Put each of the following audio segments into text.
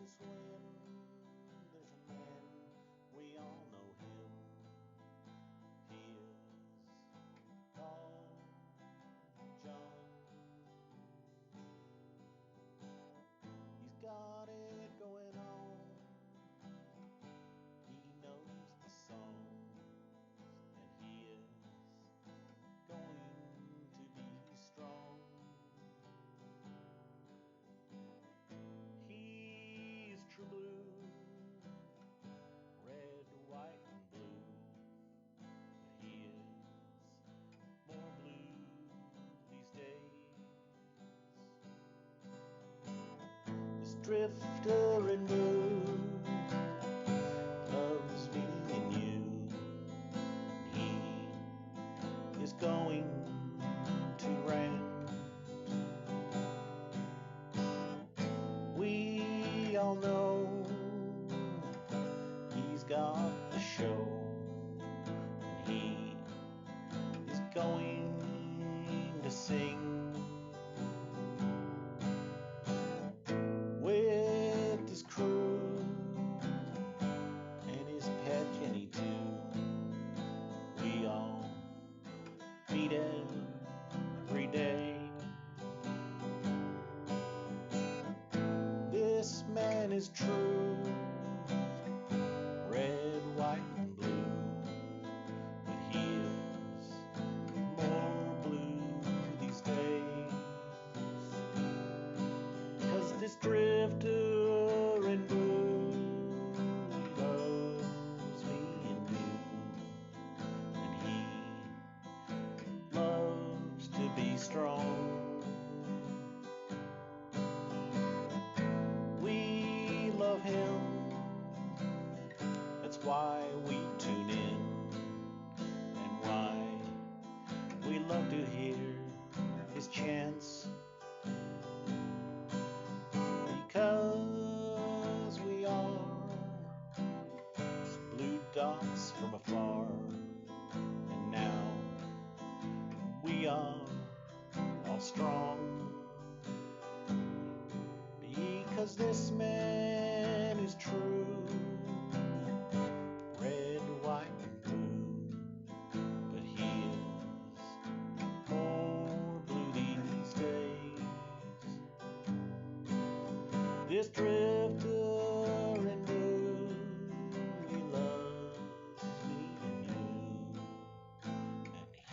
Texas when there's a man, we all know him. He is called John. He's got it going on. He knows the songs, and he is going to be strong. He's true blue, red, white, and blue. But he is more blue these days. This drifter in blue loves me and you. He is going to rant. We all know he's got the show, and he is going to sing with his crew and his pet Jenny too. We all meet every day. This man is true, red, white, and blue, but he is more blue these days. 'Cause this drifter in blue loves me and you, and he loves to be strong. We love him, that's why we tune in, and why we love to hear his chants. Because we are blue dots from afar, and now we are all strong. Because this man is true, red, white, and blue, but he is more blue these days. This drifter in blue, he loves me and you.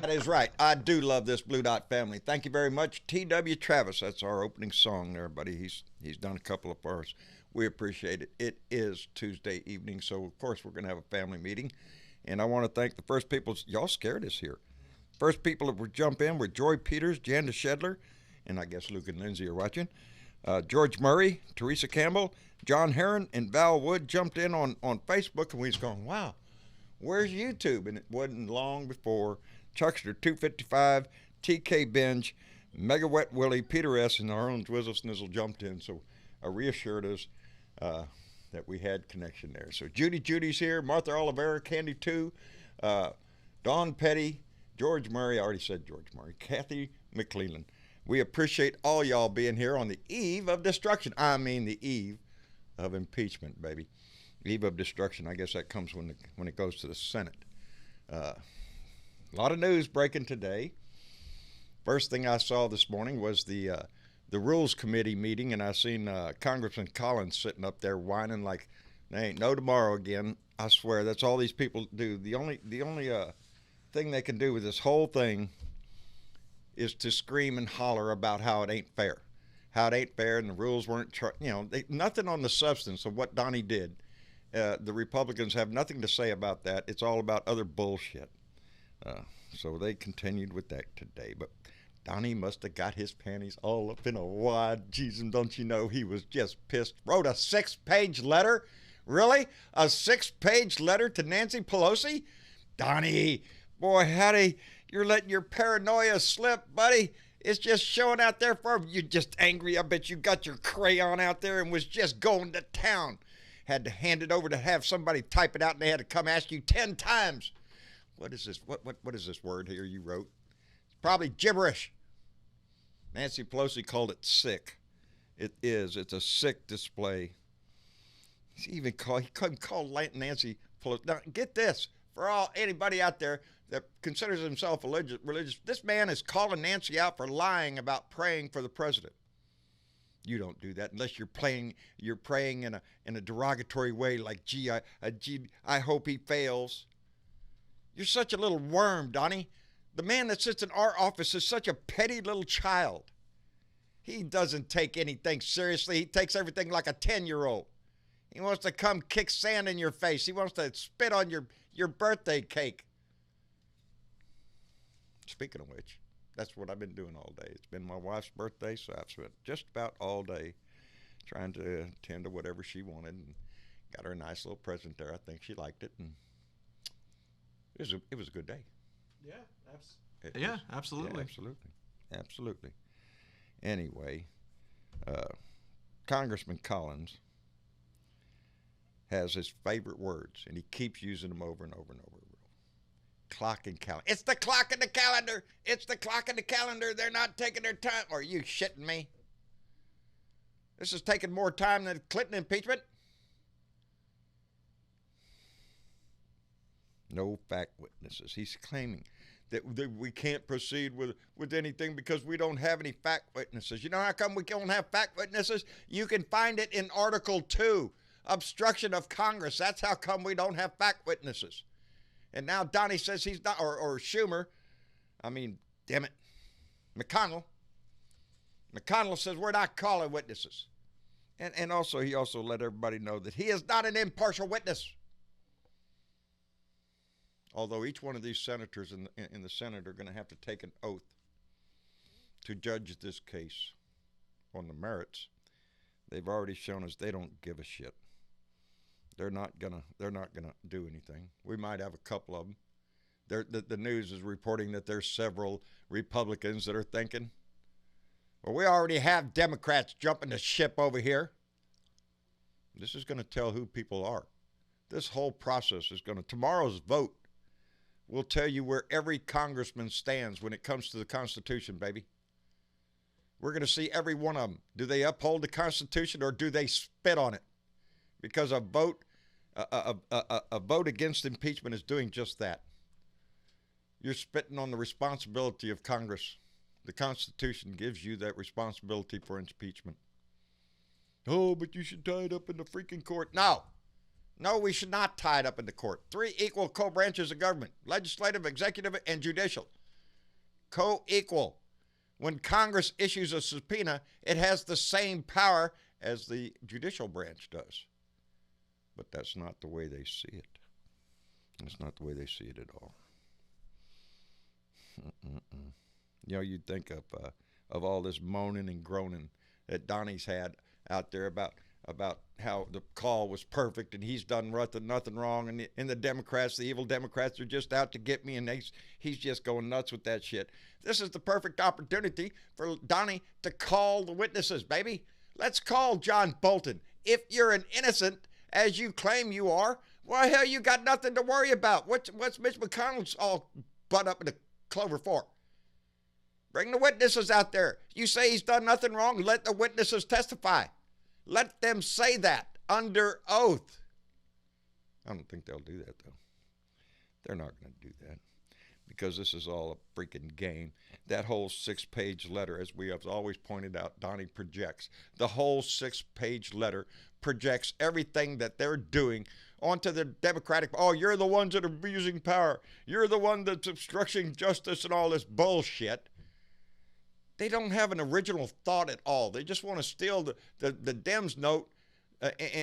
That is right. I do love this Blue Dot family. Thank you very much, T.W. Travis. That's our opening song there, buddy. He's done a couple of ours. We appreciate it. It is Tuesday evening, so of course we're going to have a family meeting. And I want to thank the first people. Y'all scared us here. First people that would jump in were Joy Peters, Janda Shedler, and I guess Luke and Lindsay are watching. George Murray, Teresa Campbell, John Heron, and Val Wood jumped in on Facebook, and we was going, wow, where's YouTube? And it wasn't long before Chuckster 255, TK Binge, Mega Wet Willie, Peter S., and our own Twizzle Snizzle jumped in, so reassured us that we had connection there. So Judy's here, Martha Olivera, Candy 2, Don Petty, George Murray, I already said George Murray, Kathy McClellan. We appreciate all y'all being here on the eve of destruction. I mean the eve of impeachment, baby. Eve of destruction. I guess that comes when it goes to the Senate. A lot of news breaking today. First thing I saw this morning was the Rules Committee meeting, and I seen Congressman Collins sitting up there whining like there ain't no tomorrow again. I swear that's all these people do. The only thing they can do with this whole thing is to scream and holler about how it ain't fair, and the rules weren't, nothing on the substance of what Donnie did. The Republicans have nothing to say about that. It's all about other bullshit. So they continued with that today. But Donnie must have got his panties all up in a wad. Jesus, don't you know he was just pissed. Wrote a 6-page letter? Really? A 6-page letter to Nancy Pelosi? Donnie, boy, howdy, you're letting your paranoia slip, buddy. It's just showing out there for you. You're just angry. I bet you got your crayon out there and was just going to town. Had to hand it over to have somebody type it out, and they had to come ask you 10 times. What is this? What is this word here you wrote? It's probably gibberish. Nancy Pelosi called it sick. It is. It's a sick display He couldn't call Nancy Pelosi. Now, get this, for anybody out there that considers himself religious, this man is calling Nancy out for lying about praying for the president. You don't do that unless you're praying in a derogatory way, like gee, I hope he fails. You're such a little worm, Donnie. The man that sits in our office is such a petty little child. He doesn't take anything seriously. He takes everything like a 10-year-old. He wants to come kick sand in your face. He wants to spit on your birthday cake. Speaking of which, that's what I've been doing all day. It's been my wife's birthday, so I've spent just about all day trying to attend to whatever she wanted, and got her a nice little present there. I think she liked it, and it was a good day. Yeah, absolutely. Yeah, absolutely. Absolutely. Anyway, Congressman Collins has his favorite words, and he keeps using them over and over and over. Clock and calendar. It's the clock and the calendar. It's the clock and the calendar. They're not taking their time. Are you shitting me? This is taking more time than the Clinton impeachment. No fact witnesses. He's claiming that we can't proceed with anything because we don't have any fact witnesses. You know how come we don't have fact witnesses? You can find it in Article 2, obstruction of Congress. That's how come we don't have fact witnesses. And now Donnie says he's not, or Schumer, damn it, McConnell says we're not calling witnesses. And also, he also let everybody know that he is not an impartial witness. Although each one of these senators in the Senate are going to have to take an oath to judge this case on the merits, they've already shown us they don't give a shit. They're not gonna do anything. We might have a couple of them. The news is reporting that there's several Republicans that are thinking, well, we already have Democrats jumping the ship over here. This is going to tell who people are. This whole process is going to, tomorrow's vote will tell you where every congressman stands when it comes to the Constitution, baby. We're going to see every one of them. Do they uphold the Constitution or do they spit on it? Because a vote against impeachment is doing just that. You're spitting on the responsibility of Congress. The Constitution gives you that responsibility for impeachment. Oh, but you should tie it up in the freaking court. No, we should not tie it up in the court. 3 equal co-branches of government, legislative, executive, and judicial. Co-equal. When Congress issues a subpoena, it has the same power as the judicial branch does. But that's not the way they see it. That's not the way they see it at all. You know, you'd think of all this moaning and groaning that Donnie's had out there about how the call was perfect and he's done nothing wrong, and the Democrats, the evil Democrats, are just out to get me, and he's just going nuts with that shit. This is the perfect opportunity for Donnie to call the witnesses, baby. Let's call John Bolton. If you're an innocent, as you claim you are, why, hell, you got nothing to worry about. What's Mitch McConnell's all butt up in the clover for? Bring the witnesses out there. You say he's done nothing wrong, let the witnesses testify. Let them say that under oath. I don't think they'll do that, though. They're not going to do that because this is all a freaking game. That whole 6-page letter, as we have always pointed out, Donnie projects. The whole 6-page letter projects everything that they're doing onto the Democratic. Oh, you're the ones that are abusing power. You're the one that's obstructing justice and all this bullshit. They don't have an original thought at all. They just want to steal the Dems note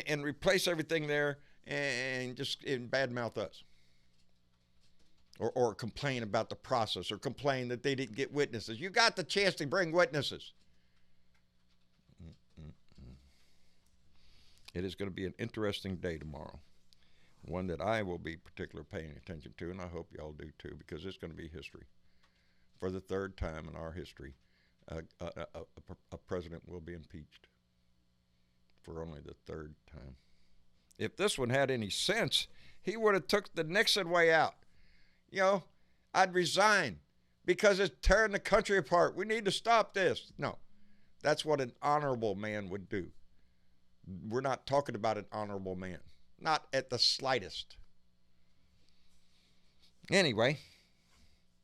and replace everything there and just badmouth us. Or complain about the process, or complain that they didn't get witnesses. You got the chance to bring witnesses. It is going to be an interesting day tomorrow. One that I will be particularly paying attention to, and I hope y'all do too, because it's going to be history. For the 3rd time in our history, a president will be impeached. For only the 3rd time. If this one had any sense, he would have took the Nixon way out. You know, I'd resign because it's tearing the country apart. We need to stop this. No, that's what an honorable man would do. We're not talking about an honorable man, not at the slightest. Anyway,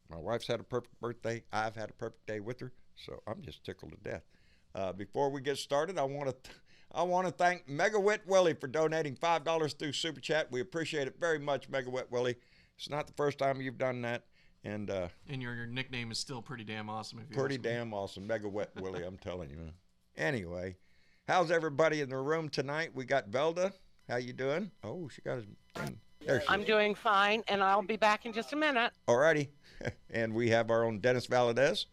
my wife's had a perfect birthday. I've had a perfect day with her, so I'm just tickled to death. Before we get started, I want to thank Megawit Willie for donating $5 through Super Chat. We appreciate it very much, Megawit Willie. It's not the first time you've done that, and your nickname is still pretty damn awesome. If you pretty ask me. damn awesome, Megawit Willie. I'm telling you. Anyway, how's everybody in the room tonight? We got Velda. How you doing? Oh, she got his thing. There she I'm is. doing fine, and I'll be back in just a minute. Alrighty. And we have our own Dennis Valadez.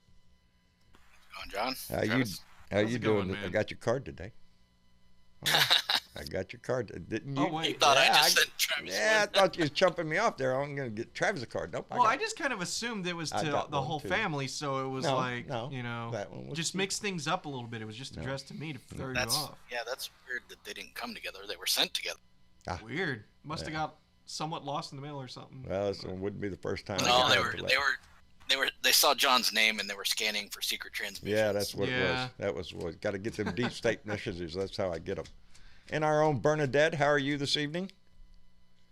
On John. How Travis. you How's it doing? going, man? I got your card today. Oh, I got your card. Didn't you? Oh, wait. You thought Yeah, I just sent Travis Yeah, I one. thought you was chumping me off there. I'm gonna get Travis a card. Nope. Well, I just kind of assumed it was I to got the one, whole too. family, so it was No, like, no, that one was just cute. mix things up a little bit. It was just addressed to me to throw you off. That's weird that they didn't come together. They were sent together. Weird. Must have got somewhat lost in the mail or something. Well, this one wouldn't be the first time. No, I they got were to they saw John's name and they were scanning for secret transmissions. Yeah, that's what it Yeah. was. That was what. Got to get them deep state messages. That's how I get them. And our own Bernadette, how are you this evening?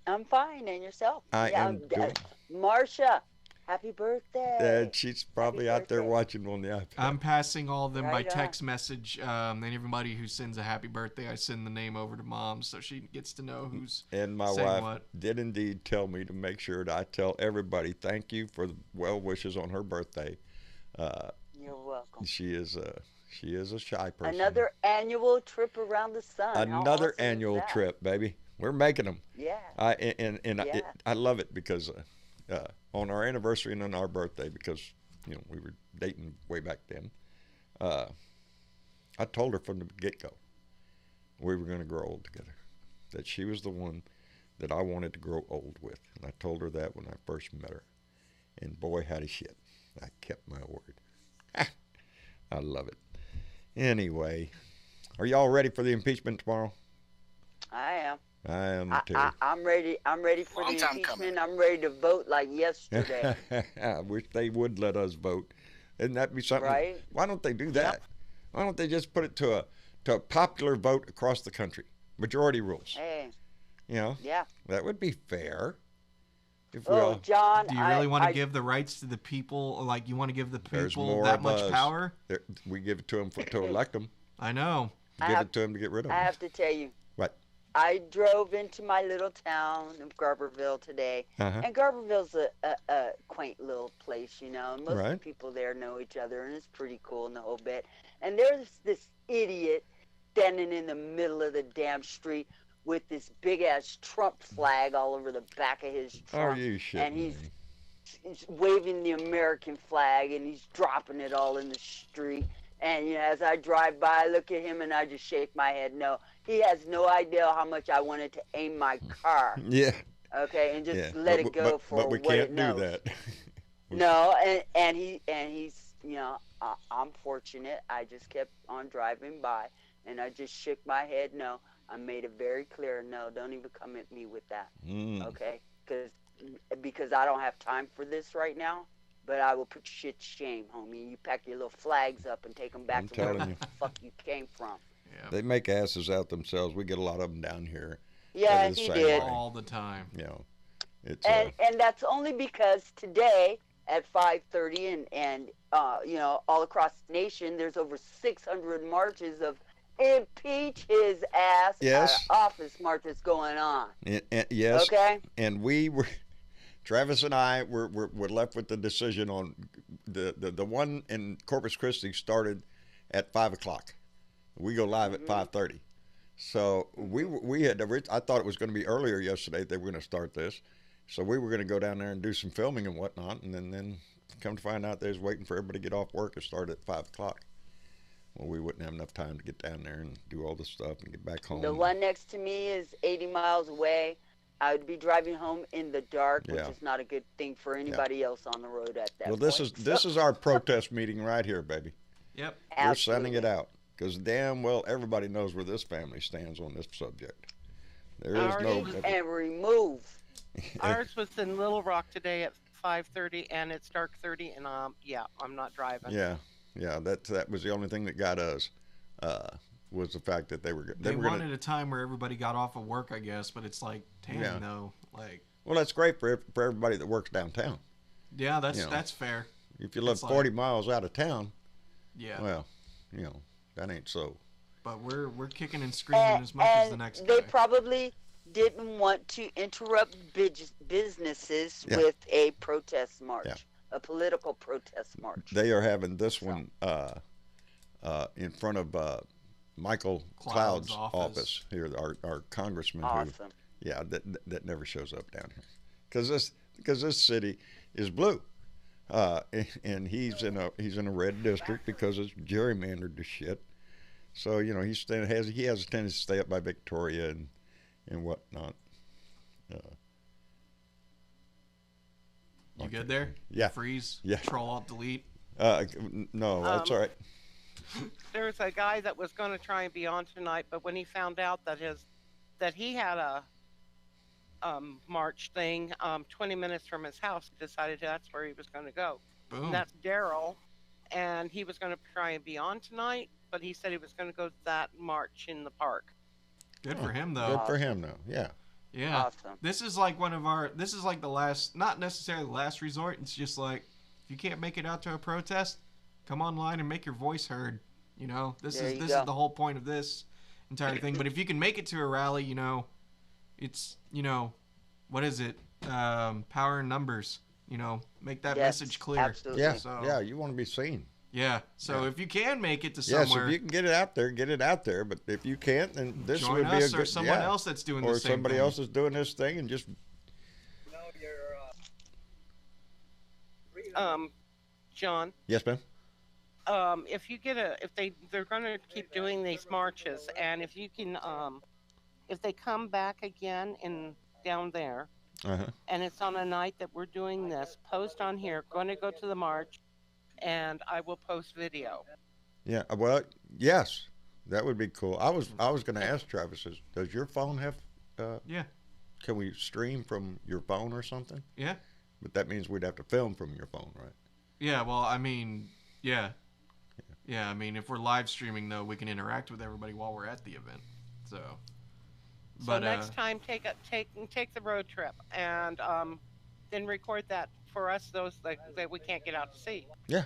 I'm fine, and yourself? I am doing. Marcia, happy birthday. She's probably Happy out there birthday. watching on the iPad. I'm passing all of them by Right on. text message, and everybody who sends a happy birthday, I send the name over to Mom so she gets to know who's And my saying wife what. did indeed tell me to make sure that I tell everybody thank you for the well wishes on her birthday. You're welcome. She is a shy person. Another annual trip around the sun. How Another awesome is annual that? trip, baby. We're making them. Yeah. I Yeah. love it because on our anniversary and on our birthday, because we were dating way back then. I told her from the get-go we were going to grow old together. That she was the one that I wanted to grow old with, and I told her that when I first met her. And boy, howdy shit, I kept my word. I love it. Anyway, are y'all ready for the impeachment tomorrow? I am. I am too. I'm ready. I'm ready for Long the time impeachment. coming. I'm ready to vote like yesterday. I wish they would let us vote. Isn't that be something? Right. Why don't they do that? Why don't they just put it to a popular vote across the country? Majority rules. Hey, Yeah, that would be fair. If we oh, all, John. Do you really want to I- give the rights to the people? Like, you want to give the There's people more that of much us. power? we give it to them to elect them. I know. I Give have- it to them to get rid of I them. have to tell you. What? I drove into my little town of Garberville today, Uh-huh. and Garberville's a quaint little place, and most of the Right. people there know each other, and it's pretty cool and the whole bit. And there's this idiot standing in the middle of the damn street with this big-ass Trump flag all over the back of his Are trunk, you shitting and me? he's waving the American flag, and he's dropping it all in the street. And as I drive by, I look at him and I just shake my head. No, he has no idea how much I wanted to aim my car. Yeah. Okay, and just Yeah. let it go for but we what can't it do knows. that. No, and he's I'm fortunate. I just kept on driving by, and I just shook my head. No, I made it very clear. No, don't even come at me with that. Okay, because I don't have time for this right now. But I will put your shit to shame, homie. You pack your little flags up and take them back I'm to where telling the you. fuck you came from. Yeah. They make asses out themselves. We get a lot of them down here. Yeah, the he same did. way. All the time. It's And that's only because today at 5:30 and all across the nation there's over 600 marches of impeach his ass Yes. office marches going on. yes. Okay? And we were, Travis and I were left with the decision on the one in Corpus Christi started at 5:00. We go live at 5:30. So we had I thought it was going to be earlier yesterday. They were going to start this, so we were going to go down there and do some filming and whatnot, and then come to find out they was waiting for everybody to get off work and start at 5:00. Well, we wouldn't have enough time to get down there and do all this stuff and get back home. The one next to me is 80 miles away. I would be driving home in the dark, which Yeah. is not a good thing for anybody else on the road at that Well, point. this is our protest meeting right here, baby. Yep. We're sending it Absolutely. out because damn well everybody knows where this family stands on this subject. There is Already? no. And remove. Ours was in Little Rock today at 5:30, and it's dark 30, and I'm not driving. Yeah, that was the only thing that got us. was the fact that they were They were wanted gonna, a time where everybody got off of work, I guess, but it's like, dang, Yeah. no, like, well, that's great for everybody that works downtown. yeah, that's You know. that's fair. If you live It's like- 40 miles out of town, Yeah, well, that ain't so. but we're kicking and screaming as much as the And next they guy. probably didn't want to interrupt businesses Yeah. with a protest march, Yeah. a political protest march. They are having this one in front of Michael Cloud's office here, our congressman who, Awesome. yeah, that never shows up down here, because this city is blue, and he's in a red district because it's gerrymandered to shit. So he has a tendency to stay up by Victoria and whatnot. You good there? Yeah. Freeze. Yeah. Control Alt Delete. No, that's all right. There's a guy that was going to try and be on tonight, but when he found out that he had a march thing 20 minutes from his house, he decided that's where he was going to go. Boom. And that's Daryl, and he was going to try and be on tonight, but he said he was going to go to that march in the park. Good for him though. Good for him, though. Yeah. Yeah. Awesome. This is like this is like the last, not necessarily the last resort. It's just like, if you can't make it out to a protest, come online and make your voice heard. This There is you this go. is the whole point of this entire thing. But if you can make it to a rally, it's, what is it? Power in numbers, make that Yes, message clear. absolutely. Yeah. So- Yeah. You want to be seen. Yeah. So Yeah. if you can make it to Yes, somewhere, if you can get it out there, get it out there. But if you can't, then this join would be us a good. or someone yeah. else that's doing Or the same somebody thing. else is doing this thing and just. John, Yes, ma'am. if you get they're going to keep doing these marches, and if you can, if they come back again down there, Uh-huh. and it's on a night that we're doing this, post on here, going to go to the march, and I will post video. Yeah. Well, yes, that would be cool. I was going to ask Travis, does your phone have? Yeah. Can we stream from your phone or something? Yeah. But that means we'd have to film from your phone, right? Yeah, well, I mean, yeah. Yeah, I mean, if we're live streaming, though, we can interact with everybody while we're at the event. So, So next time, take the road trip, and then record that for us, those that we can't get out to see. Yeah.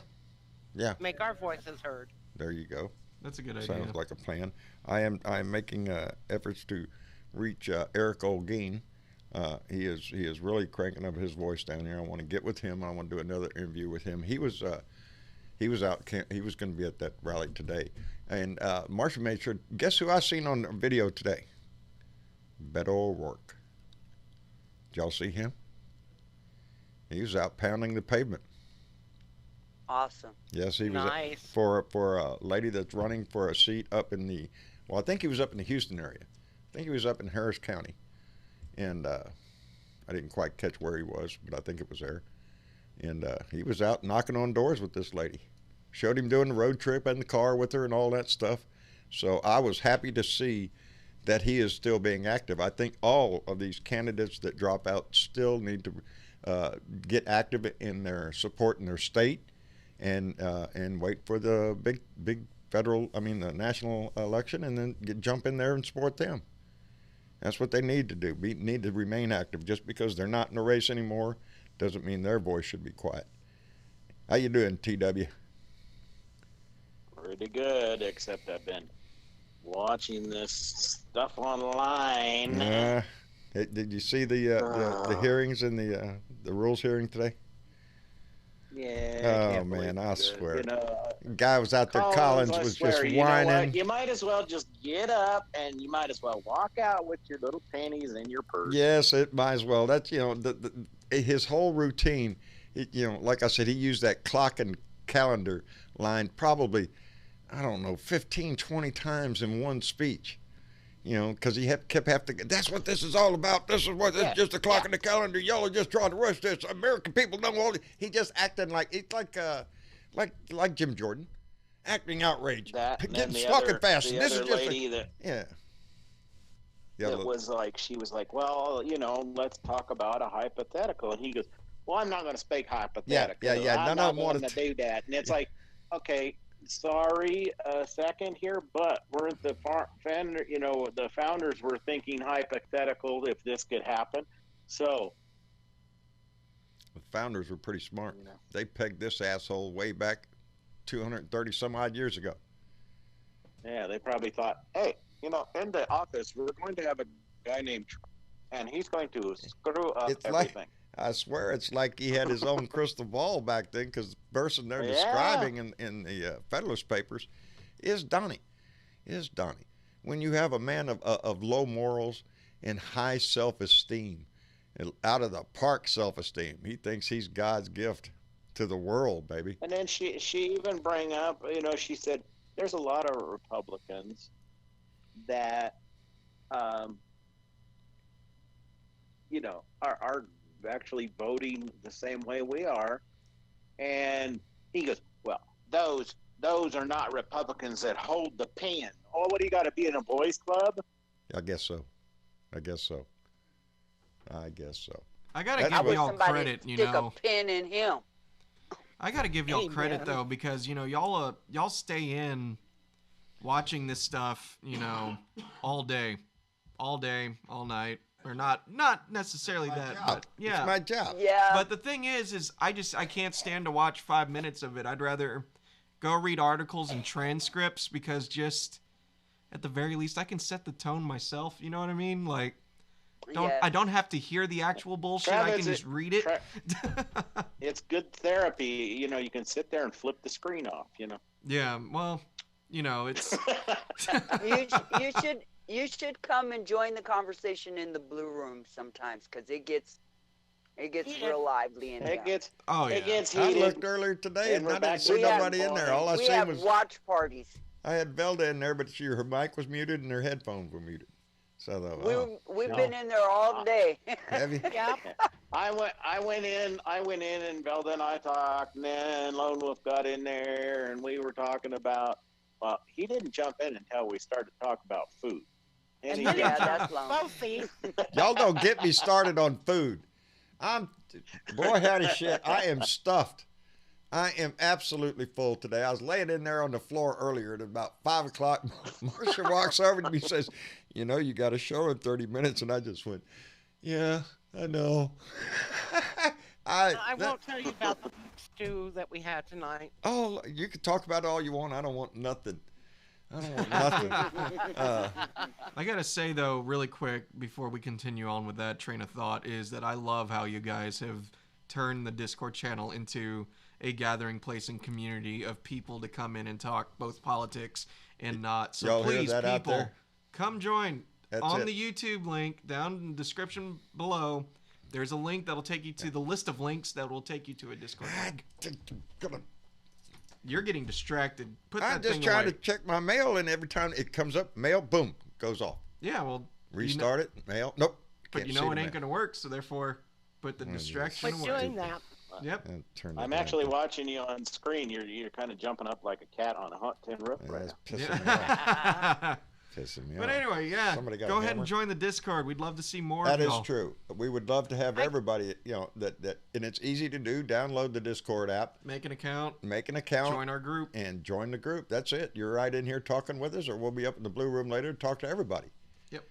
Yeah. Make our voices heard. There you go. that's a good idea. Sounds like a plan. I am making efforts to reach Eric Olguin. He is really cranking up his voice down here. I want to get with him. I want to do another interview with him. He was out. He was going to be at that rally today. And Marcia made sure. Guess who I seen on video today? Beto O'Rourke. Did y'all see him? He was out pounding the pavement. Awesome. Yes, he was. Nice. For a lady that's running for a seat up in the. Well, I think he was up in the Houston area. I think he was up in Harris County. And I didn't quite catch where he was, but I think it was there. And he was out knocking on doors with this lady. Showed him doing the road trip in the car with her and all that stuff. So I was happy to see that he is still being active. I think all of these candidates that drop out still need to get active in their support in their state and wait for the big the national election, and then jump in there and support them. That's what they need to do. Need to remain active. Just because they're not in the race anymore doesn't mean their voice should be quiet. How you doing, TW? Pretty good, except I've been watching this stuff online. Did you see the hearings and the rules hearing today? Yeah. Oh man, I swear. You know, guy was out there. Collins was just you know whining. what? You might as well just get up and you might as well walk out with your little pennies in your purse. Yes, it might as well. That's his whole routine. Like I said, he used that clock and calendar line probably, I don't know, 15, 20 times in one speech. Because he kept having to. That's what this is all about. This is what it's just a clock and the calendar. Y'all are just trying to rush this. American people know all. He just acting like it's like Jim Jordan, acting outraged, getting fucking fast. The This other is just lady that was like, she was like, well, let's talk about a hypothetical, and he goes, well, I'm not going to speak hypothetical. Yeah. I'm None not of them going want to do that, and it's like, okay. sorry a second here, but weren't the the founders were thinking hypothetical if this could happen. So The founders were pretty smart. you know, They pegged this asshole way back 230 some odd years ago. yeah, they probably thought, hey, in the office we're going to have a guy named Trump, and he's going to screw up It's everything. like, I swear, it's like he had his own crystal ball back then, because the person they're Yeah. describing in the Federalist Papers is Donnie. When you have a man of low morals and high self-esteem, out of the park self-esteem, he thinks he's God's gift to the world, baby. And then she even bring up, she said there's a lot of Republicans that, are actually voting the same way we are. And he goes, well, those are not Republicans that hold the pen. Oh, what do you got to be in a boys club? I guess so. I guess so. I gotta That's give what- y'all Somebody credit, stick a pin in him. I gotta give y'all credit Amen. though, because y'all stay in watching this stuff, all day, all night, or not necessarily that, but yeah. It's my job. Yeah. But the thing is I can't stand to watch 5 minutes of it. I'd rather go read articles and transcripts, because just at the very least I can set the tone myself. You know what I mean? Like, Yeah. I don't have to hear the actual bullshit. I Travis, can just read it. It's good therapy. You can sit there and flip the screen off. Yeah. Well, it's You should come and join the conversation in the blue room sometimes, because it gets Yeah. real lively in there. It gets oh yeah. it gets I heated. looked earlier today And and I we're didn't back see to nobody in there. All I We seen have was watch parties. I had Velda in there, but her mic was muted and her headphones were muted. So I thought, We've been in there all day. have you? Yep. I went in, and Velda and I talked, and then Lone Wolf got in there, and we were talking about. Well, he didn't jump in until we started to talk about food. And he then Yeah, did. that's long. Both Y'all don't get me started on food. Boy, howdy shit. I am stuffed. I am absolutely full today. I was laying in there on the floor earlier at about 5 o'clock. Marcia walks over to me and says, you got a show in 30 minutes. And I just went, yeah, I know. I won't tell you about the stew that we had tonight. Oh, you can talk about it all you want. I don't want nothing. I gotta say though, really quick, before we continue on with that train of thought, is that I love how you guys have turned the Discord channel into a gathering place and community of people to come in and talk both politics and not. So Y'all hear please, that out people, there? come join. That's On it. the YouTube link down in the description below, there's a link that'll take you to the list of links that will take you to a Discord link. You're getting distracted. Put that I'm just thing trying away. to check my mail, and every time it comes up, mail, boom, goes off. Yeah, well, Restart it, mail, nope. but can't you see know the it ain't mail. gonna work. So therefore, put the distraction Quit away. doing that. Yep. And turn it I'm down. actually watching you on screen. You're kind of jumping up like a cat on a hot tin roof Yeah, right that's now. pissing me off. Yeah. Pissing me But off. anyway, yeah. Somebody got Go a ahead hammer? and join the Discord. We'd love to see more That of is y'all. true. We would love to have everybody, that, and it's easy to do. Download the Discord app, Make an account. make an account, Join our group. and join the group. That's it. You're right in here talking with us, or we'll be up in the blue room later to talk to everybody. Yep.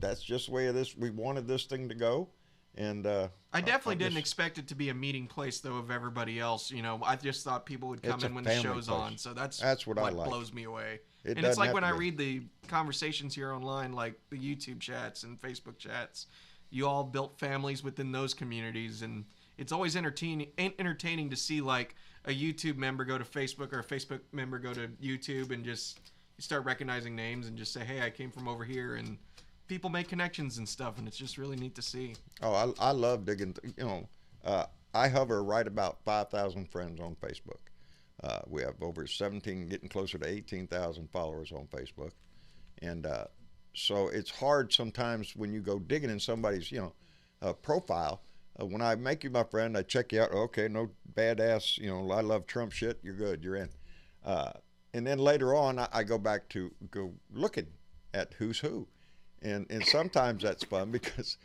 That's just the way of this. We wanted this thing to go, and I definitely didn't just- expect it to be a meeting place though of everybody else. I just thought people would come It's a in when the family show's place. on. So that's what I like. blows me away. It And it's doesn't like have when to I be. read the conversations here online, like the YouTube chats and Facebook chats. You all built families within those communities, and it's always entertaining to see like a YouTube member go to Facebook or a Facebook member go to YouTube, and just you start recognizing names and just say, "Hey, I came from over here," and people make connections and stuff, and it's just really neat to see. Oh, I love digging. I hover right about 5,000 friends on Facebook. We have over 17, getting closer to 18,000 followers on Facebook, and so it's hard sometimes when you go digging in somebody's profile. When I make you my friend, I check you out. Okay, no badass. I love Trump shit. You're good. You're in. And then later on, I go back to go looking at who's who, and sometimes that's fun because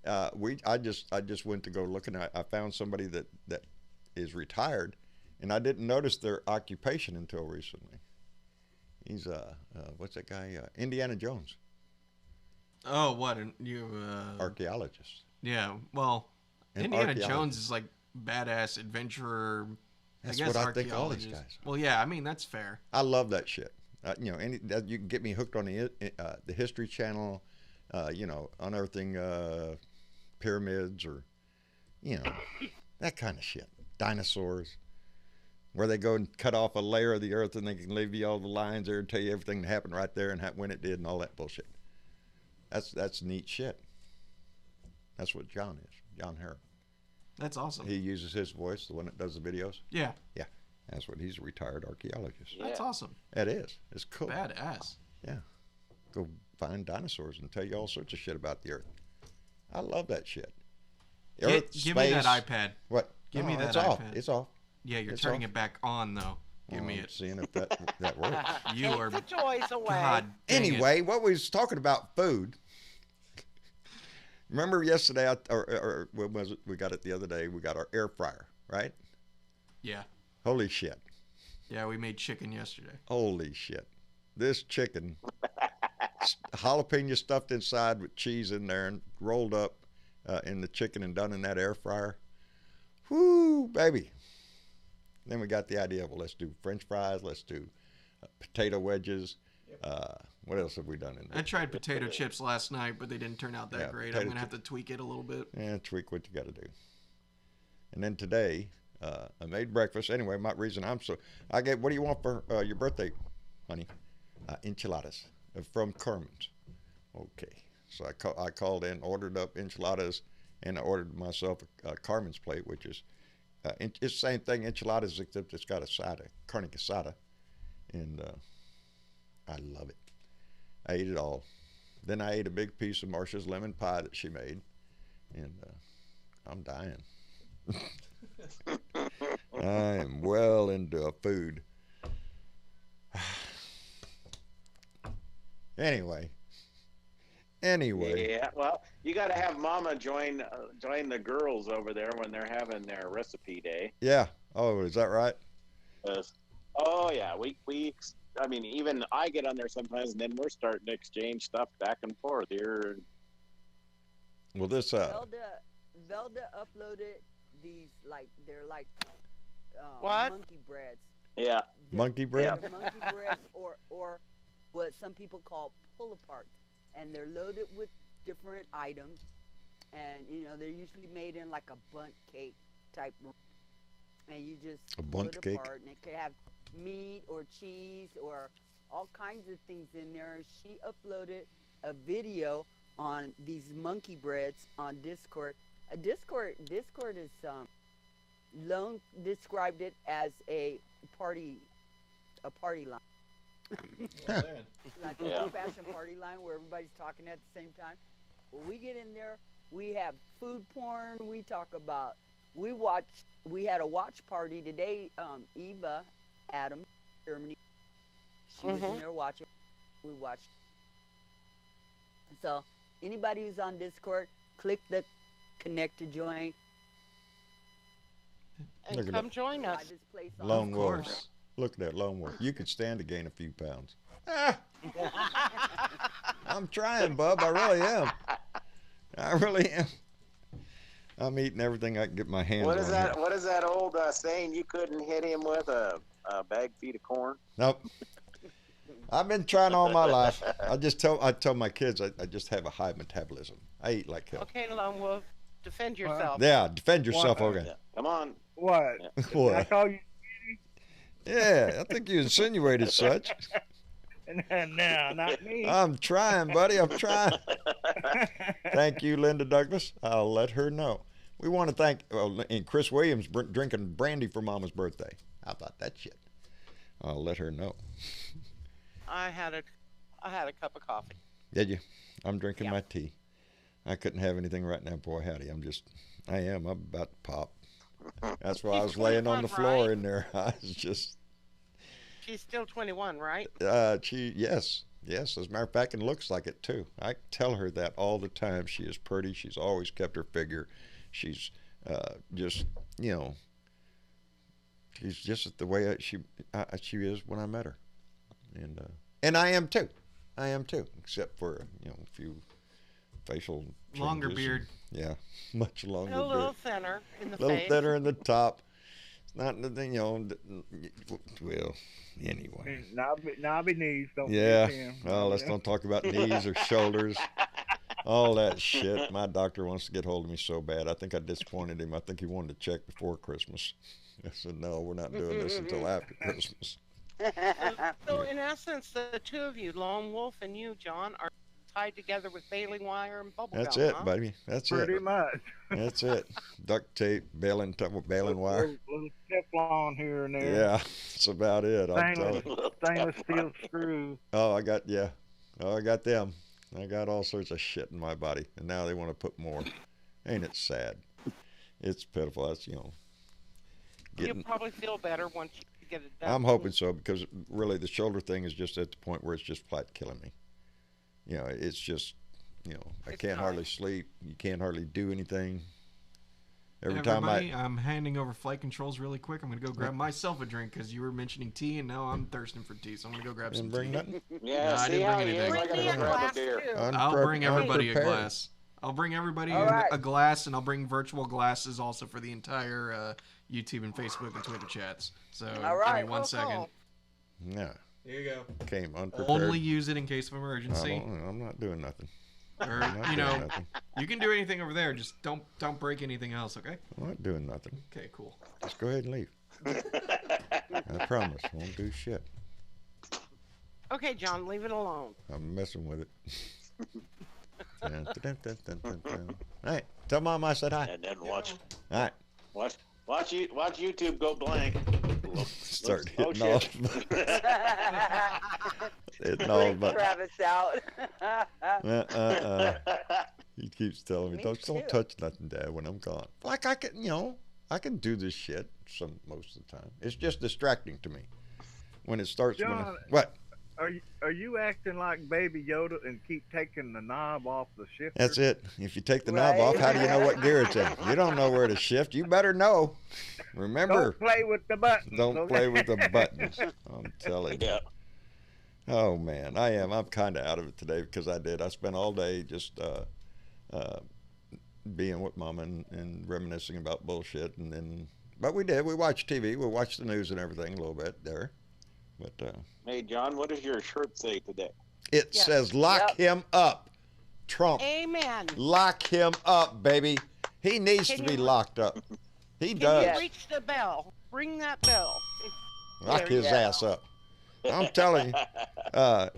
I just went to go looking. I found somebody that is retired, and I didn't notice their occupation until recently. He's what's that guy? Indiana Jones, Oh, what? You archaeologist. Yeah. Well, An Indiana archaeologist. Jones is like badass adventurer. That's I guess what I think all these archaeologist. guys are. Well, yeah. I mean, that's fair. I love that shit. You can get me hooked on the History Channel. Unearthing pyramids or, that kind of shit. Dinosaurs, where they go and cut off a layer of the earth and they can leave you all the lines there and tell you everything that happened right there and when it did and all that bullshit. That's neat shit. That's what John is. John Harrop. That's awesome. He uses his voice, the one that does the videos. Yeah. Yeah. That's what he's a retired archaeologist. That's awesome. It is. It's cool. Badass. Yeah. Go find dinosaurs and tell you all sorts of shit about the earth. I love that shit. Earth, Give me that space. iPad. What? Give me that it's iPad. off. It's off. Yeah, you're It's turning off. it back on though. Give me I'm it. seeing if that works. You Take are. the toys away. God. Dang it. Anyway, what we was talking about food. Remember yesterday, or what was it? We got it the other day. We got our air fryer, right? Yeah. Holy shit. Yeah, we made chicken yesterday. Holy shit. This chicken, jalapeno stuffed inside with cheese in there and rolled up in the chicken and done in that air fryer. Whoo, baby. Then we got the idea, well, let's do French fries. Let's do potato wedges. What else have we done in there? I tried potato chips last night, but they didn't turn out that Yeah, great. potato I'm gonna have to tweak it a little bit. Yeah, tweak what you got to do. And then today, I made breakfast. Anyway, my reason I get, what do you want for your birthday, honey? Enchiladas from Carmen's. Okay. So I called in, ordered up enchiladas, and I ordered myself a Carmen's plate, which is, it's the same thing, enchiladas, except it's got a side, carne asada. And I love it. I ate it all. Then I ate a big piece of Marcia's lemon pie that she made, and I'm dying. I am well into food. Anyway. Yeah, well, you got to have Mama join the girls over there when they're having their recipe day. Yeah. Oh, is that right? Oh yeah, we. I mean, even I get on there sometimes, and then we're starting to exchange stuff back and forth here. Well, this Velda uploaded these they're like What? monkey breads. Yeah, monkey bread. They're monkey breads or what some people call pull apart, and they're loaded with different items, and they're usually made in like a bundt cake type, and you just A pull bundt it cake? apart, and it could have meat or cheese or all kinds of things in there. She uploaded a video on these monkey breads on Discord. Discord is Lone described it as a party line. Like a old-fashioned party line where everybody's talking at the same time. When we get in there, we have food porn. We talk about. We had a watch party today. Eva, Adam, Germany. She was in there watching. We watched. So anybody who's on Discord, click the connect to join. And Look at come that. join us. This place on Lone Of wolf. course. Look at that lone wolf. You could stand to gain a few pounds. I'm trying, bub. I really am. I really am. I'm eating everything I can get my hands what on. is that? here. What is that old saying? You couldn't hit him with a bag feed of corn. Nope. I've been trying all my life. I tell my kids I just have a high metabolism. I eat like hell. Okay, Lone Wolf, defend yourself. Yeah, defend yourself, Well, okay. Come on. What? I What? call you. Yeah, I think you insinuated such. No, not me. I'm trying, buddy. I'm trying. Thank you, Linda Douglas. I'll let her know. We want to thank and Chris Williams drinking brandy for Mama's birthday. How about that shit? I'll let her know. I had a cup of coffee. Did you? I'm drinking my tea. I couldn't have anything right now, boy. Howdy. I'm about to pop. That's why I was laying on the 21, floor right? in there. I was just. She's still 21, right? Yes. As a matter of fact, it looks like it too. I tell her that all the time. She is pretty. She's always kept her figure. She's just, She's just the way she is when I met her, and I am too. I am too, except for a few facial changes. Longer beard. Yeah, much longer A little beard. thinner in the A little face. thinner in the top. It's not the thing, well, anyway. Knobby knees. Don't Yeah. forget him. Oh, let's don't talk about knees or shoulders. All that shit. My doctor wants to get hold of me so bad. I think I disappointed him. I think he wanted to check before Christmas. I said, no, we're not doing this until after Christmas. So in essence, the two of you, Lone Wolf and you, John, are tied together with baling wire and bubble That's gum, it, huh? baby. That's Pretty it. much. That's it. Duct tape, baling wire. Little Teflon here and there. Yeah, that's about it. I'm telling you. Stainless steel screws. Oh, I got them. I got all sorts of shit in my body, and now they want to put more. Ain't it sad? It's pitiful. That's You'll getting. probably feel better once you get it done. I'm hoping so, because really the shoulder thing is just at the point where it's just flat killing me. It's just, I It's can't time. hardly sleep. You can't hardly do anything. Every time Everybody, I'm handing over flight controls really quick. I'm going to go grab myself a drink because you were mentioning tea, and now I'm thirsting for tea, so I'm going to go grab some didn't bring tea. nothing. Yeah, No, I see didn't how bring he is. anything. I Bring me gotta a grab a glass, beer. too. I'll bring everybody a unprepared. glass. I'll bring everybody All right. a glass, and I'll bring virtual glasses also for the entire YouTube and Facebook and Twitter chats. So All right. give me 1 second. Yeah, Here you go. came unprepared. Only use it in case of emergency. I'm not doing nothing. Or, I'm not you doing know, nothing. you can do anything over there. Just don't break anything else, okay? I'm not doing nothing. Okay, cool. Just go ahead and leave. I promise. Won't do shit. Okay, John, leave it alone. I'm messing with it. Dun, dun, dun, dun, dun, dun. All right. Tell Mom I said hi. And then watch All right. YouTube go blank. Start Oh, hitting all, shit. hitting all Bring buttons. Travis out. He keeps telling me, Me don't too. touch nothing, Dad, when I'm gone. Like I can, I can do this shit most of the time. It's just distracting to me when it starts. John, What? Are you acting like Baby Yoda and keep taking the knob off the shifter? That's it. If you take the knob off, how do you know what gear it's in? You don't know where to shift. You better know. Remember, Don't play with the buttons. don't okay? play with the buttons. I'm telling you. Yeah. Oh man, I am. I'm kind of out of it today because I spent all day just being with Mom and reminiscing about bullshit, but we watched TV, we watched the news and everything a little bit there, but Hey, John, what does your shirt say today? it Yes. says lock him up, Trump. Amen. Lock him up, baby. He needs Can to be you- locked up. He Can does. you reach the bell? Ring that bell. Lock There you his go. ass up. I'm telling you,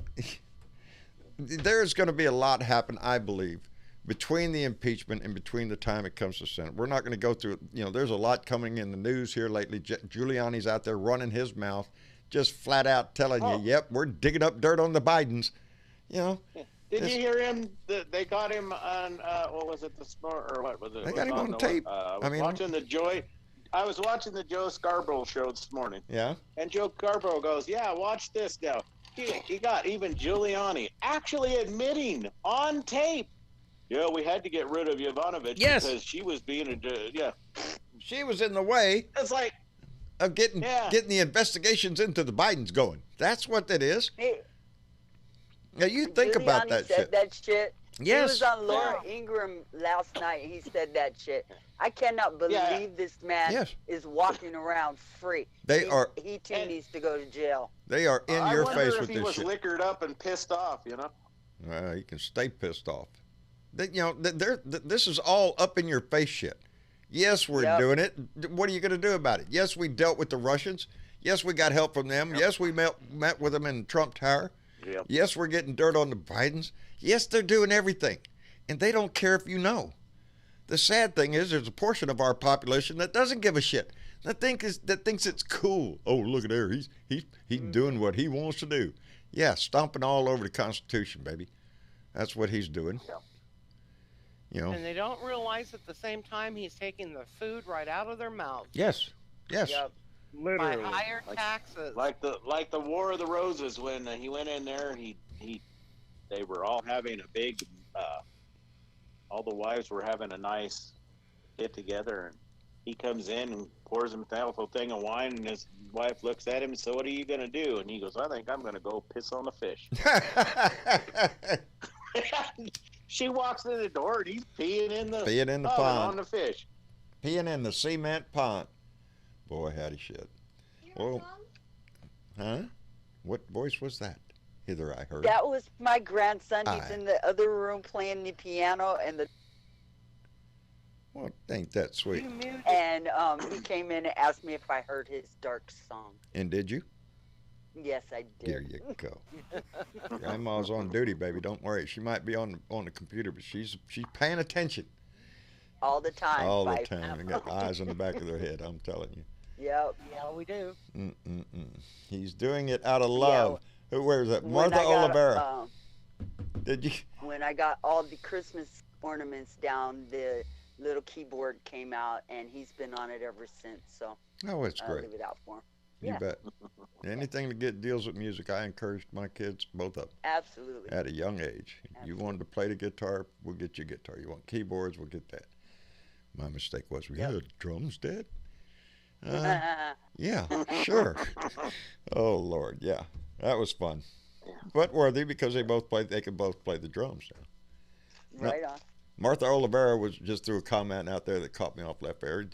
there's going to be a lot happen, I believe, between the impeachment and between the time it comes to Senate. We're not going to go through it. There's a lot coming in the news here lately. Giuliani's out there running his mouth, just flat out telling you, yep, we're digging up dirt on the Bidens. Did you hear him? They got him on what was it this morning, or what was it? They got him on the- tape. I I mean- was watching the Joe Scarborough show this morning, Yeah. and Joe Scarborough goes, "Yeah, watch this now." He got even Giuliani actually admitting on tape, "Yeah, we had to get rid of Yovanovitch because she was being yeah." She was in the way It's like, of getting Yeah. the investigations into the Bidens going. That's what that is. Hey, Now you think about Giuliani that said shit. that shit. He Yes. was on Laura Ingraham last night. He said that shit. I cannot believe Yeah. this man Yes. is walking around free. They are. He too needs to go to jail. They are in I your wonder face if with he this was shit. liquored up and pissed off, Well, you can stay pissed off. This is all up in your face shit. Yes, we're Yep. doing it. What are you going to do about it? Yes, we dealt with the Russians. Yes, we got help from them. Yes, we met with them in Trump Tower. Yep. Yes, we're getting dirt on the Bidens. Yes, they're doing everything. And they don't care if you know. The sad thing is there's a portion of our population that doesn't give a shit. That thinks it's cool. Oh, look at there. He's doing what he wants to do. Yeah, stomping all over the Constitution, baby. That's what he's doing. And they don't realize at the same time he's taking the food right out of their mouth Yes. Yes. Yep. by Literally. higher taxes. like the War of the Roses when he went in there. They were all having a big. All the wives were having a nice get together, and he comes in and pours himself a thing of wine, and his wife looks at him and says, "So what are you going to do?" And he goes, "I think I'm going to go piss on the fish." She walks in the door, and he's peeing in the oven pond. on the fish. Peeing in the cement pond. Boy, howdy shit. Well, huh? What voice was that? Hither I heard. That was my grandson. He's in the other room playing the piano, and Well, ain't that sweet? and he came in and asked me if I heard his dark song. And did you? Yes, I did. There you go. Grandma's on duty, baby. Don't worry. She might be on the computer, but she's paying attention. All the time. All the time. They got eyes on the back of their head, I'm telling you. Yep. Yeah, we do. He's doing it out of love. Yeah. Where is that? Martha Olivera. Did you? When I got all the Christmas ornaments down, the little keyboard came out, and he's been on it ever since. So Oh, it's I'll great. leave it out for him. You Yeah. bet. Anything to get deals with music, I encouraged my kids, both of them, Absolutely. at a young age. You wanted to play the guitar, we'll get you a guitar. You want keyboards, we'll get that. My mistake was we had drums, Dad. Yeah, sure. Oh Lord, yeah, that was fun. But worthy because they could both play the drums now. Right on. Martha Olivera was just threw a comment out there that caught me off left air.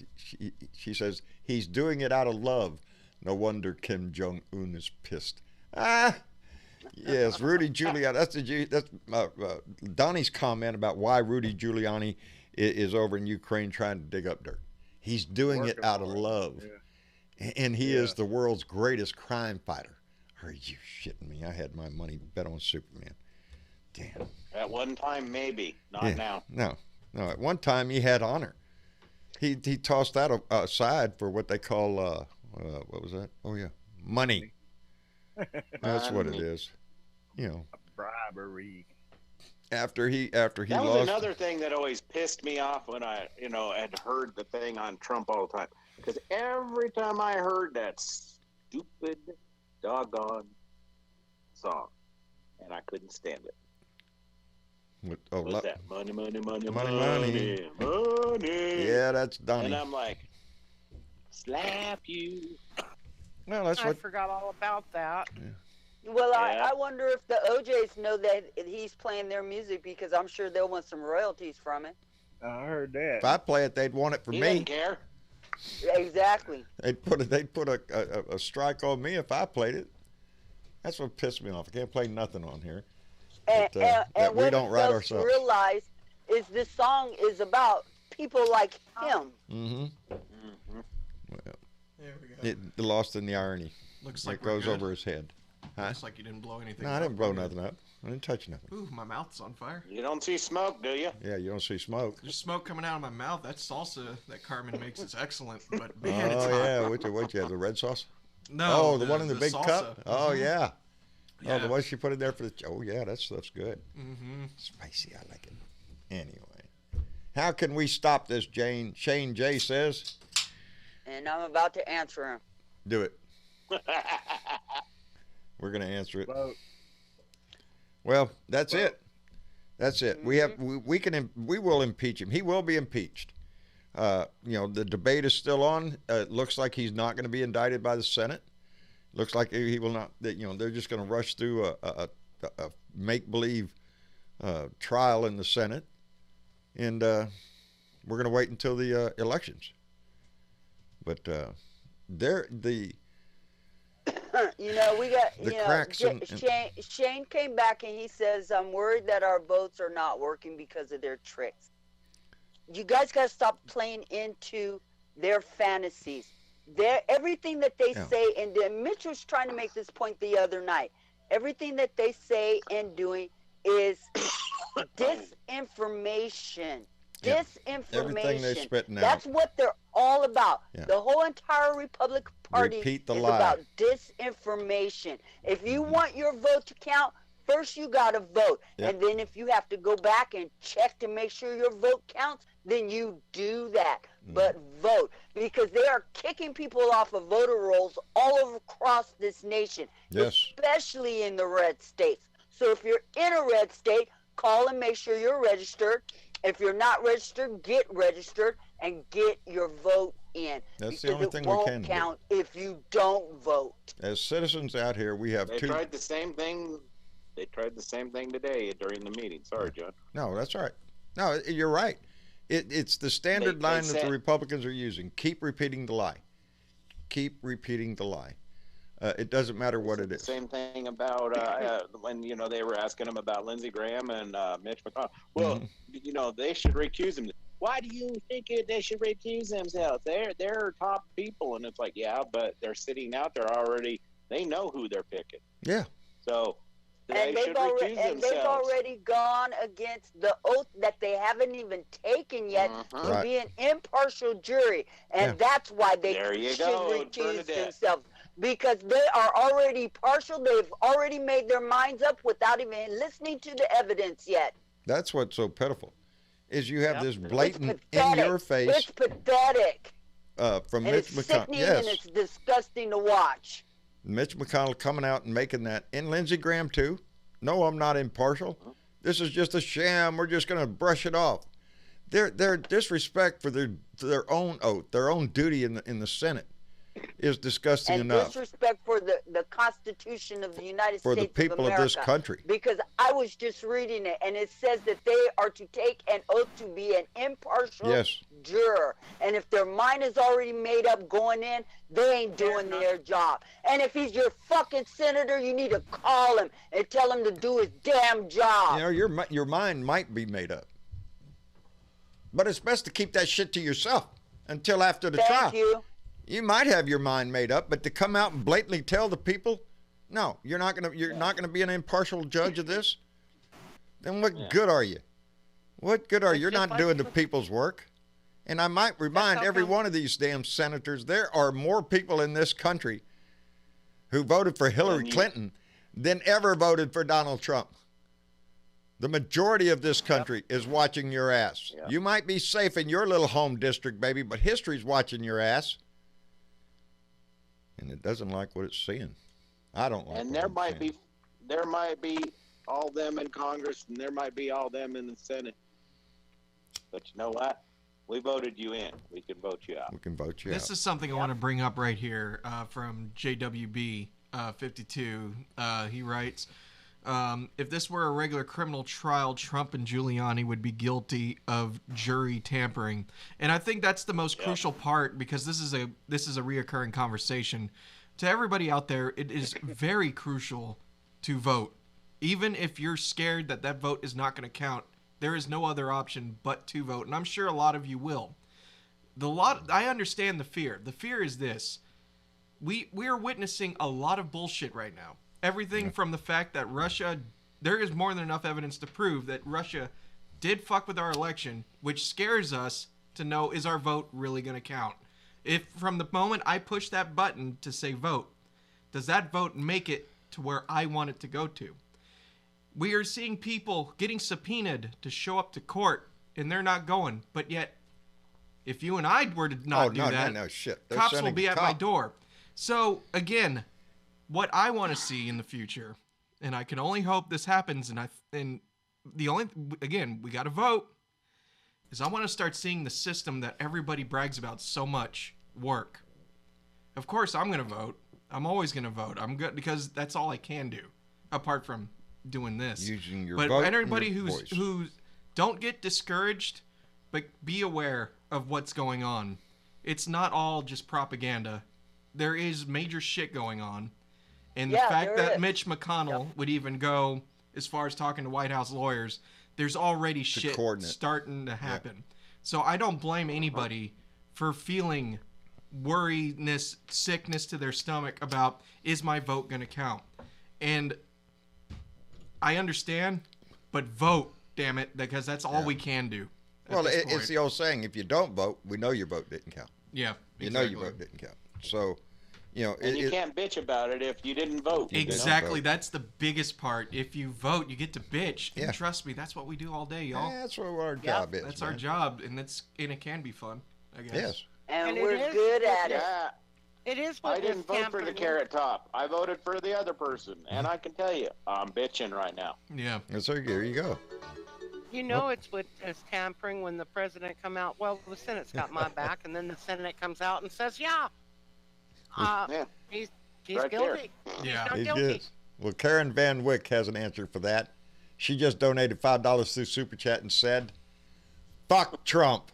She says he's doing it out of love. No wonder Kim Jong-un is pissed. Yes, Rudy Giuliani. That's Donnie's comment about why Rudy Giuliani is over in Ukraine trying to dig up dirt. He's doing it out of love, and he is the world's greatest crime fighter. Are you shitting me? I had my money bet on Superman. Damn. At one time, maybe. Not now. No. At one time, he had honor. He tossed that aside for what they call what was that? Oh yeah, money. That's what it is. You know, bribery. After he that lost. was another thing that always pissed me off when I had heard the thing on Trump all the time, because every time I heard that stupid doggone song, and I couldn't stand it. What was that? Money. Yeah, that's Donnie. And I'm like, slap you. Well, that's I what. forgot all about that. Well, I wonder if the OJs know that he's playing their music, because I'm sure they'll want some royalties from it. I heard that. If I play it, they'd want it for He me. doesn't care. Exactly. They'd put a strike on me if I played it. That's what pissed me off. I can't play nothing on here that we don't write what ourselves. Realize is this song is about people like him. Mm-hmm. Well, There we go. it lost in the irony. Looks like It we're goes good. over his head. Huh? Looks like you didn't blow anything. No, I up. didn't blow We're good. nothing up. I didn't touch nothing. Ooh, my mouth's on fire. You don't see smoke, do you? Yeah, you don't see smoke. There's smoke coming out of my mouth. That salsa that Carmen makes is excellent, but man, it's Oh hot. yeah, what you have, the red sauce? No. Oh, the one in the big salsa. cup. Oh Mhm. yeah. Yeah. Oh, the one she put in there for the. Oh yeah, that stuff's good. Mm-hmm. Spicy, I like it. Anyway, how can we stop this, Jane? Shane J says. And I'm about to answer him. Do it. We're gonna answer it. Vote. Well, that's it. That's it. We will impeach him. He will be impeached. The debate is still on. It looks like he's not going to be indicted by the Senate. Looks like he will not. They're just going to rush through a make-believe trial in the Senate, and we're going to wait until the elections. But We got, The cracks Shane came back and he says, I'm worried that our votes are not working because of their tricks. You guys got to stop playing into their fantasies. Everything that they say, and Mitch was trying to make this point the other night, everything that they say and doing is disinformation. Yeah. Disinformation. Everything they're spitting out. That's what they're all about. Yeah. The whole entire Republican Party Repeat the is lie. about disinformation. If you want your vote to count, first you got to vote. Yep. And then if you have to go back and check to make sure your vote counts, then you do that. But vote, because they are kicking people off of voter rolls all over across this nation, Yes. especially in the red states. So if you're in a red state, call and make sure you're registered. If you're not registered, get registered and get your vote in. That's the because only it thing we won't can do. count if you don't vote. As citizens out here, we have They two. tried the same thing. They tried the same thing today during the meeting. Sorry, John. No, that's all right. No, you're right. It's the standard They line that said- the Republicans are using. Keep repeating the lie. Keep repeating the lie. It doesn't matter what it is. Same thing about when they were asking him about Lindsey Graham and Mitch McConnell. Well, they should recuse him. Why do you think they should recuse themselves? They're top people, and it's like, yeah, but they're sitting out there already. They know who they're picking. Yeah. So And they should recuse themselves. they've already gone against the oath that they haven't even taken yet to Right. be an impartial jury. And that's why they There you should go, recuse Bernadette. themselves. Because they are already partial. They've already made their minds up without even listening to the evidence yet. That's what's so pitiful, is you have this It's blatant, pathetic. in your face It's pathetic. from And Mitch it's McConnell. sickening Yes, and it's disgusting to watch. Mitch McConnell coming out and making that, and Lindsey Graham too. No, I'm not impartial. This is just a sham. We're just going to brush it off. Their disrespect for their own oath, their own duty in the Senate, is disgusting And enough. disrespect for the Constitution of the United For the States people of of this America. country. Because I was just reading it, and it says that they are to take an oath to be an impartial Yes. juror. And if their mind is already made up going in, they ain't doing their job. And if he's your fucking senator, you need to call him and tell him to do his damn job. Your mind might be made up, but it's best to keep that shit to yourself until after the trial. Thank you. You might have your mind made up, but to come out and blatantly tell the people, no, you're not gonna be an impartial judge of this. Then what good are you? What good are you? You're not doing the people's work. And I might remind every one of these damn senators, there are more people in this country who voted for Hillary Clinton than ever voted for Donald Trump. The majority of this country is watching your ass. You might be safe in your little home district, baby, but history's watching your ass. And it doesn't like what it's seeing. I don't like And what there I'm might seeing. be all them in Congress, and there might be all them in the Senate. But you know what? We voted you in. We can vote you out. We can vote you This out. is something I want to bring up right here from JWB 52. He writes, if this were a regular criminal trial, Trump and Giuliani would be guilty of jury tampering. And I think that's the most crucial part, because this is a reoccurring conversation. To everybody out there, it is very crucial to vote. Even if you're scared that that vote is not going to count, there is no other option but to vote. And I'm sure a lot of you will. I understand the fear. The fear is this. We are witnessing a lot of bullshit right now. Everything from the fact that there is more than enough evidence to prove that Russia did fuck with our election, which scares us to know, is our vote really going to count? If from the moment I push that button to say vote, does that vote make it to where I want it to go to? We are seeing people getting subpoenaed to show up to court, and they're not going. But yet, if you and I were to not do that, no, shit. They're cops will sending be at cop. my door. So, again, what I want to see in the future, and I can only hope this happens, we got to vote, is I want to start seeing the system that everybody brags about so much work. Of course, I'm going to vote. I'm always going to vote. I'm good because that's all I can do, apart from doing this. Using your but vote and everybody your who's voice. don't get discouraged, but be aware of what's going on. It's not all just propaganda. There is major shit going on. And the fact that Mitch McConnell would even go as far as talking to White House lawyers, there's already shit starting to happen. So I don't blame anybody for feeling worriness, sickness to their stomach about, is my vote going to count? And I understand, but vote, damn it, because that's all we can do. Well, it's the old saying, if you don't vote, we know your vote didn't count. Yeah, You know your vote didn't count. So, And you can't bitch about it if you didn't vote. Exactly. That's the biggest part. If you vote, you get to bitch. And trust me, that's what we do all day, y'all. That's what our job is. That's our job, and it can be fun, I guess. Yes. And we're good at it. It is I what didn't vote for the Carrot Top. I voted for the other person, and I can tell you, I'm bitching right now. Yeah. So there you go. You know it's tampering when the president come out. Well, the Senate's got my back, and then the Senate comes out and says, "Yeah, Yeah. he's Right there. guilty. Yeah. He's not He guilty." is. Well, Karen Van Wyck has an answer for that. She just donated $5 through Super Chat and said, "Fuck Trump."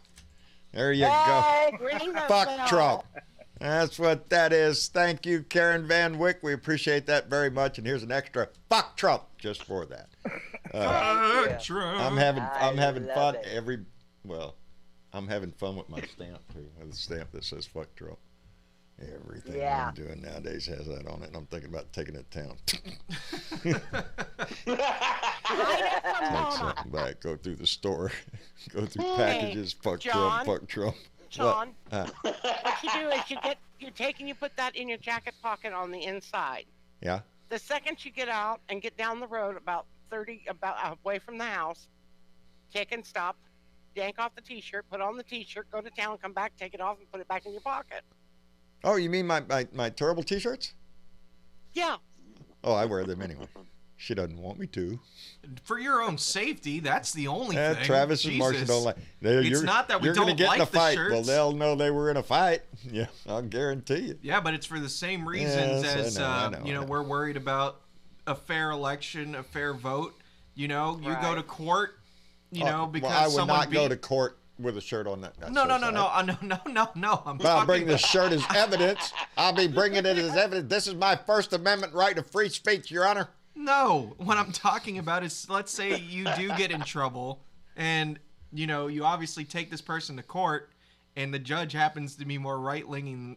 There you go. Ring the Fuck bell. Trump. That's what that is. Thank you, Karen Van Wyck. We appreciate that very much. And here's an extra "fuck Trump" just for that. Trump. I'm having love fun it. I'm having fun with my stamp too. I have a stamp that says "fuck Trump." Everything Yeah. I'm doing nowadays has that on it, and I'm thinking about taking it down. Take something back. Go through the store. Go through packages. Fuck John. Trump. Fuck Trump. John, What? what you do is you take and you put that in your jacket pocket on the inside. Yeah. The second you get out and get down the road about away from the house, take and stop, yank off the T-shirt, put on the T-shirt, go to town, come back, take it off, and put it back in your pocket. Oh, you mean my terrible T-shirts? Yeah. Oh, I wear them anyway. She doesn't want me to. For your own safety, that's the only thing. Travis and Marcia Jesus. don't like. It's not that we you're gonna don't get like in a the fight. shirts. Well, they'll know they were in a fight. Yeah, I'll guarantee you. Yeah, but it's for the same reasons Yes, as I know. we're worried about a fair election, a fair vote. You go Right. to court, because well, I would someone not go to court with a shirt on that. No. I'm But I'll talking bring this shirt as evidence. I'll be bringing it as evidence. This is my First Amendment right of free speech, Your Honor. No, what I'm talking about is, let's say you do get in trouble, and you obviously take this person to court, and the judge happens to be more right-leaning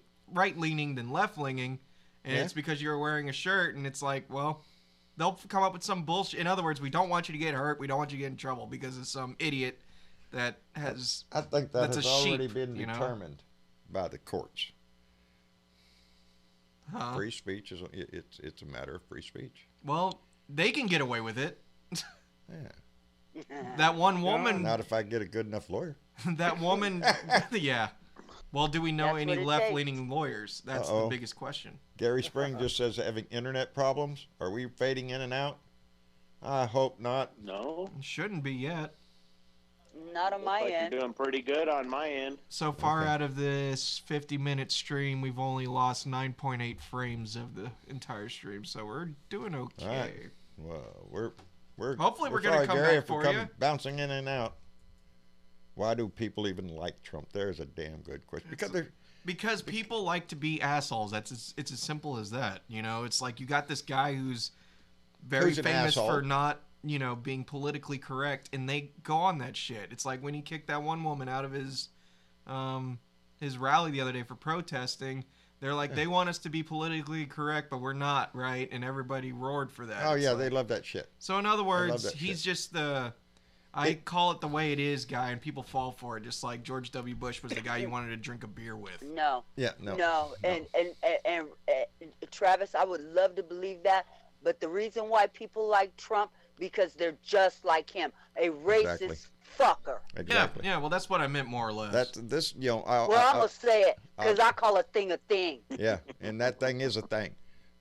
than left-leaning, and Yeah. it's because you're wearing a shirt, and it's like, well, they'll come up with some bullshit. In other words, we don't want you to get hurt, we don't want you to get in trouble because of some idiot that has. I think that That's has a already sheep, been determined by the courts. Huh? Free speech it's a matter of free speech. Well, they can get away with it. Yeah. That one woman. Not if I get a good enough lawyer. That woman. Yeah. Well, do we know That's any what it left-leaning lawyers? That's the Uh-oh. biggest question. Gary Spring just says having internet problems. Are we fading in and out? I hope not. No. It shouldn't be yet. Not on my Looks like end. you're doing pretty good on my end. So far Okay. out of this 50-minute stream, we've only lost 9.8 frames of the entire stream, so we're doing okay. All right. Well, we're Hopefully we're gonna sorry, come Gary, back if we're for you. bouncing in and out. Why do people even like Trump? There's a damn good question. Because people like to be assholes. It's as simple as that. It's like you got this guy who's very Who's an famous asshole? for not, being politically correct, and they go on that shit. It's like when he kicked that one woman out of his rally the other day for protesting. They're like, they want us to be politically correct, but we're not, right? And everybody roared for that. Oh It's yeah, like- they love that shit. So in other words, that he's shit. just I call it the way it is guy, and people fall for it. Just like George W. Bush was the guy you wanted to drink a beer with. No. Yeah, no. No. And Travis, I would love to believe that, but the reason why people like Trump because they're just like him, a racist Exactly. fucker. Exactly. Yeah. Well, that's what I meant more or less. That's this. Well, I'm gonna say it because I call a thing a thing. Yeah, and that thing is a thing.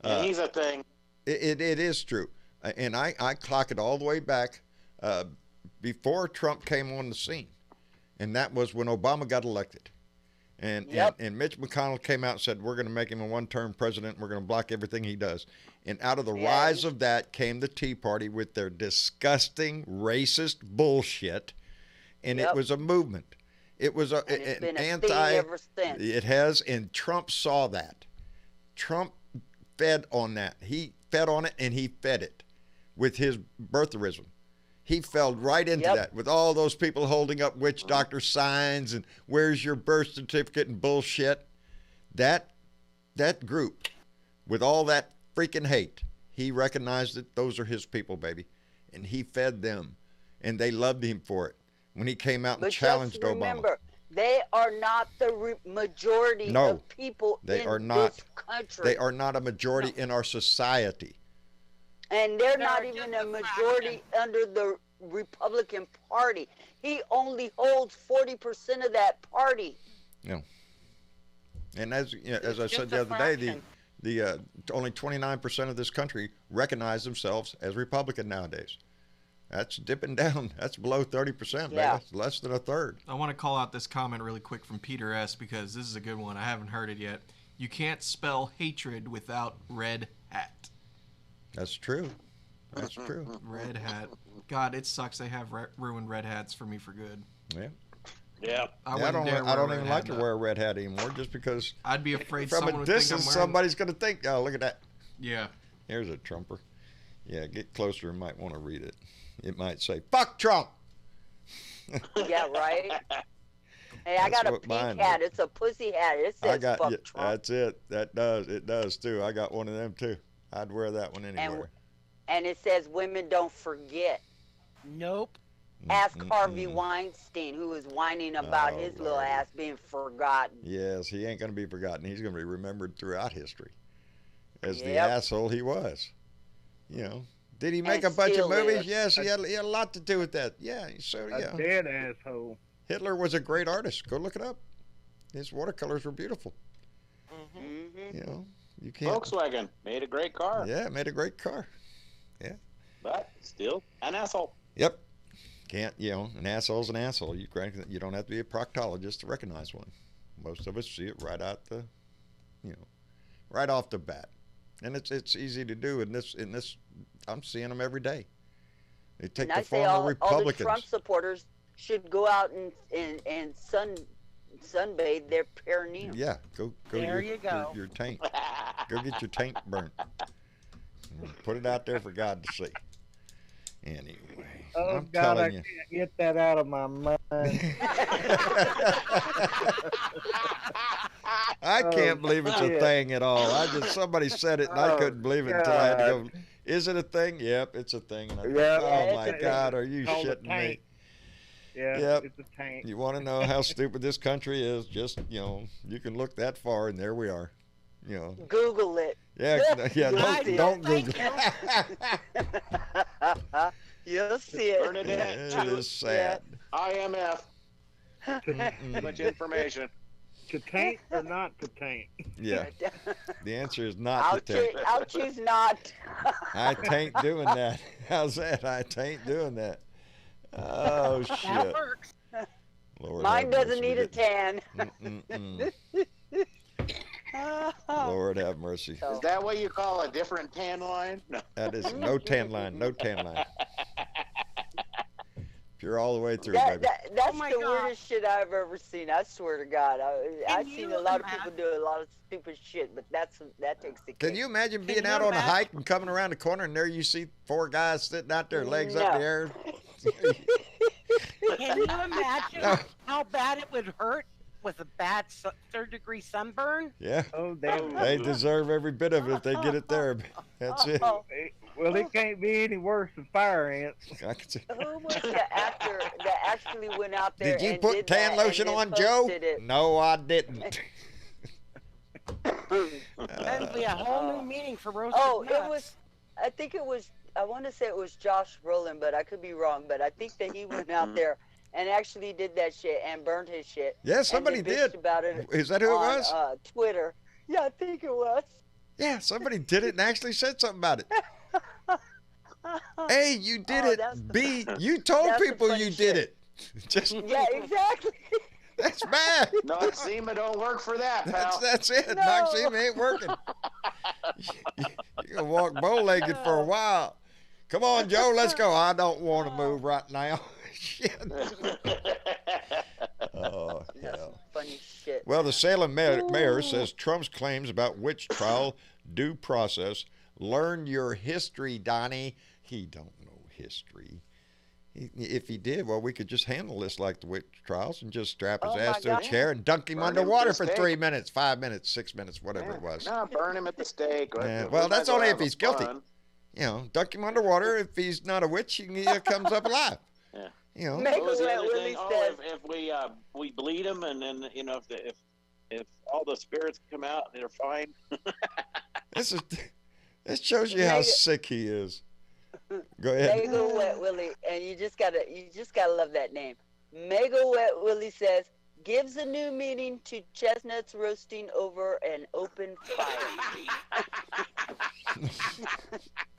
And he's a thing. It is true, and I clock it all the way back before Trump came on the scene, and that was when Obama got elected, and Yep. and Mitch McConnell came out and said we're going to make him a one-term president. We're going to block everything he does, and out of the rise of that came the Tea Party with their disgusting racist bullshit, and it Yep. was a movement. It was And it's an been a anti. thing ever since. It has, and Trump saw that. Trump fed on that. He fed on it, and he fed it with his birtherism. He fell right into Yep. that with all those people holding up witch doctor signs and where's your birth certificate and bullshit. That group with all that freaking hate, he recognized that those are his people, baby, and he fed them, and they loved him for it when he came out and But challenged just remember, they are not the majority No, of people they in are not. this country. They are not a majority in our society. And they're They're not just even a a majority under the Republican Party. He only holds 40% of that party. And as I Just said a the other day, fraction. the only 29% of this country recognize themselves as Republican nowadays. That's dipping down. That's below 30%, Yeah. man. That's less than a third. I want to call out this comment really quick from Peter S. because this is a good one. I haven't heard it yet. You can't spell hatred without red hat. That's true. That's true. Red hat. God, it sucks they have ruined red hats for me for good. Yeah. Yeah. I Yeah, wouldn't dare I don't wear a even red like hat to wear a red hat anymore just because I'd be afraid from someone a would think I'm distance wearing... somebody's going to think, oh, look at that. Yeah. Here's a Trumper. Yeah, get closer and might want to read it. It might say, fuck Trump. Yeah, right. Hey, I That's got a what mine pink hat. is. It's a pussy hat. It says I got, fuck yeah, Trump. that's it. It does too. I got one of them too. I'd wear that one anywhere. And it says women don't forget. Nope. Ask Mm-mm-mm. Harvey Weinstein, who was whining about Oh, his little Lord. ass being forgotten. Yes, he ain't going to be forgotten. He's going to be remembered throughout history as the Yep. asshole he was. You know, did he make a And bunch of still movies? is. Yes, he had a lot to do with that. Yeah, so A yeah. dead asshole. Hitler was a great artist. Go look it up. His watercolors were beautiful. Mm-hmm. You know, you can't. Volkswagen made a great car, Yeah, made a great car. but still an asshole. Yep. Can't, an asshole's an asshole. You don't have to be a proctologist to recognize one. Most of us see it right out right off the bat. And it's easy to do in this I'm seeing them every day. They take And I the say form of all the Republicans. Trump supporters should go out and sunbathe their perineum. Yeah, go There you go. your taint. Go get your taint burnt. Put it out there for God to see. Anyway, Oh, I'm God, I telling you. can't get that out of my mind. I can't believe it's a shit. thing at all. Somebody said it and I Oh, couldn't believe it until I had to go. Is it a thing? Yep, it's a thing. And I thought, Yep. oh Yeah, my it's a- God, are you called a shitting me? tank. Yeah, Yep. it's a tank. You want to know how stupid this country is? Just you can look that far and there we are. Google it. Yeah, I don't don't Google. You'll see it. Bernadette, It is sad. IMF, too Mm-mm. much information. To taint or not to taint? Yeah, the answer is not to take. I'll choose not. I tain't doing that. How's that? I tain't doing that. Oh That shit. works. Lord Mine have doesn't mercy, need we a tan. Mm-mm-mm. Lord have mercy. Is that what you call a different tan line? No. That is no tan line. No tan line. You're all the way through, baby. That's Oh my the God. weirdest shit I've ever seen. I swear to God. I've Can seen you a lot of people imagine- do a lot of stupid shit, but that takes the cake. Can you imagine being you out on a imagine- hike and coming around the corner and there you see 4 guys sitting out there, legs up No. in the air? Can you imagine No. how bad it would hurt with a bad third-degree sunburn? Yeah, Oh, damn. they deserve every bit of it if they get it there. That's it. Oh, Well, it can't be any worse than fire ants. I can see. who was the actor that actually went out there Did you and put did tan that lotion and on then Joe? posted it? No, I didn't. That'd be a whole new meaning for roasted Oh, nuts. it was. I want to say it was Josh Brolin, but I could be wrong. But I think that he went out there and actually did that shit and burned his shit. Yeah, somebody and then bitched did. about it Is that who it on was? Twitter. Yeah, I think it was. Yeah, somebody did it and actually said something about it. A, you did Oh, it. that's the- B, you told that's the people funny you did shit. it. Just Yeah, exactly. that's bad. Noxzema don't work for that, pal. That's it. No. Noxzema ain't working. You're gonna walk bow-legged for a while. Come on, Joe, let's go. I don't want to move right now. Shit. Oh, That's hell. funny shit. Well, the Salem mayor says Trump's claims about witch trial due process. Learn your history, Donnie. He don't know history. If he did, well, we could just handle this like the witch trials and just strap his Oh, ass my to a God. chair and dunk him Burn him underwater to for the 3 stake. minutes, 5 minutes, 6 minutes, whatever it was. No, burn him at the stake. Yeah, We well, might that's as well only if have he's guilty. fun. Dunk him underwater. If he's not a witch, he comes up alive. Yeah. Make What was a the way other Willie thing? Oh, says. if we bleed them and then if all the spirits come out, they're fine. This shows you how Mega- sick he is. Go ahead. Mega Wet Willie, and you just gotta love that name. Mega Wet Willie says gives a new meaning to chestnuts roasting over an open fire.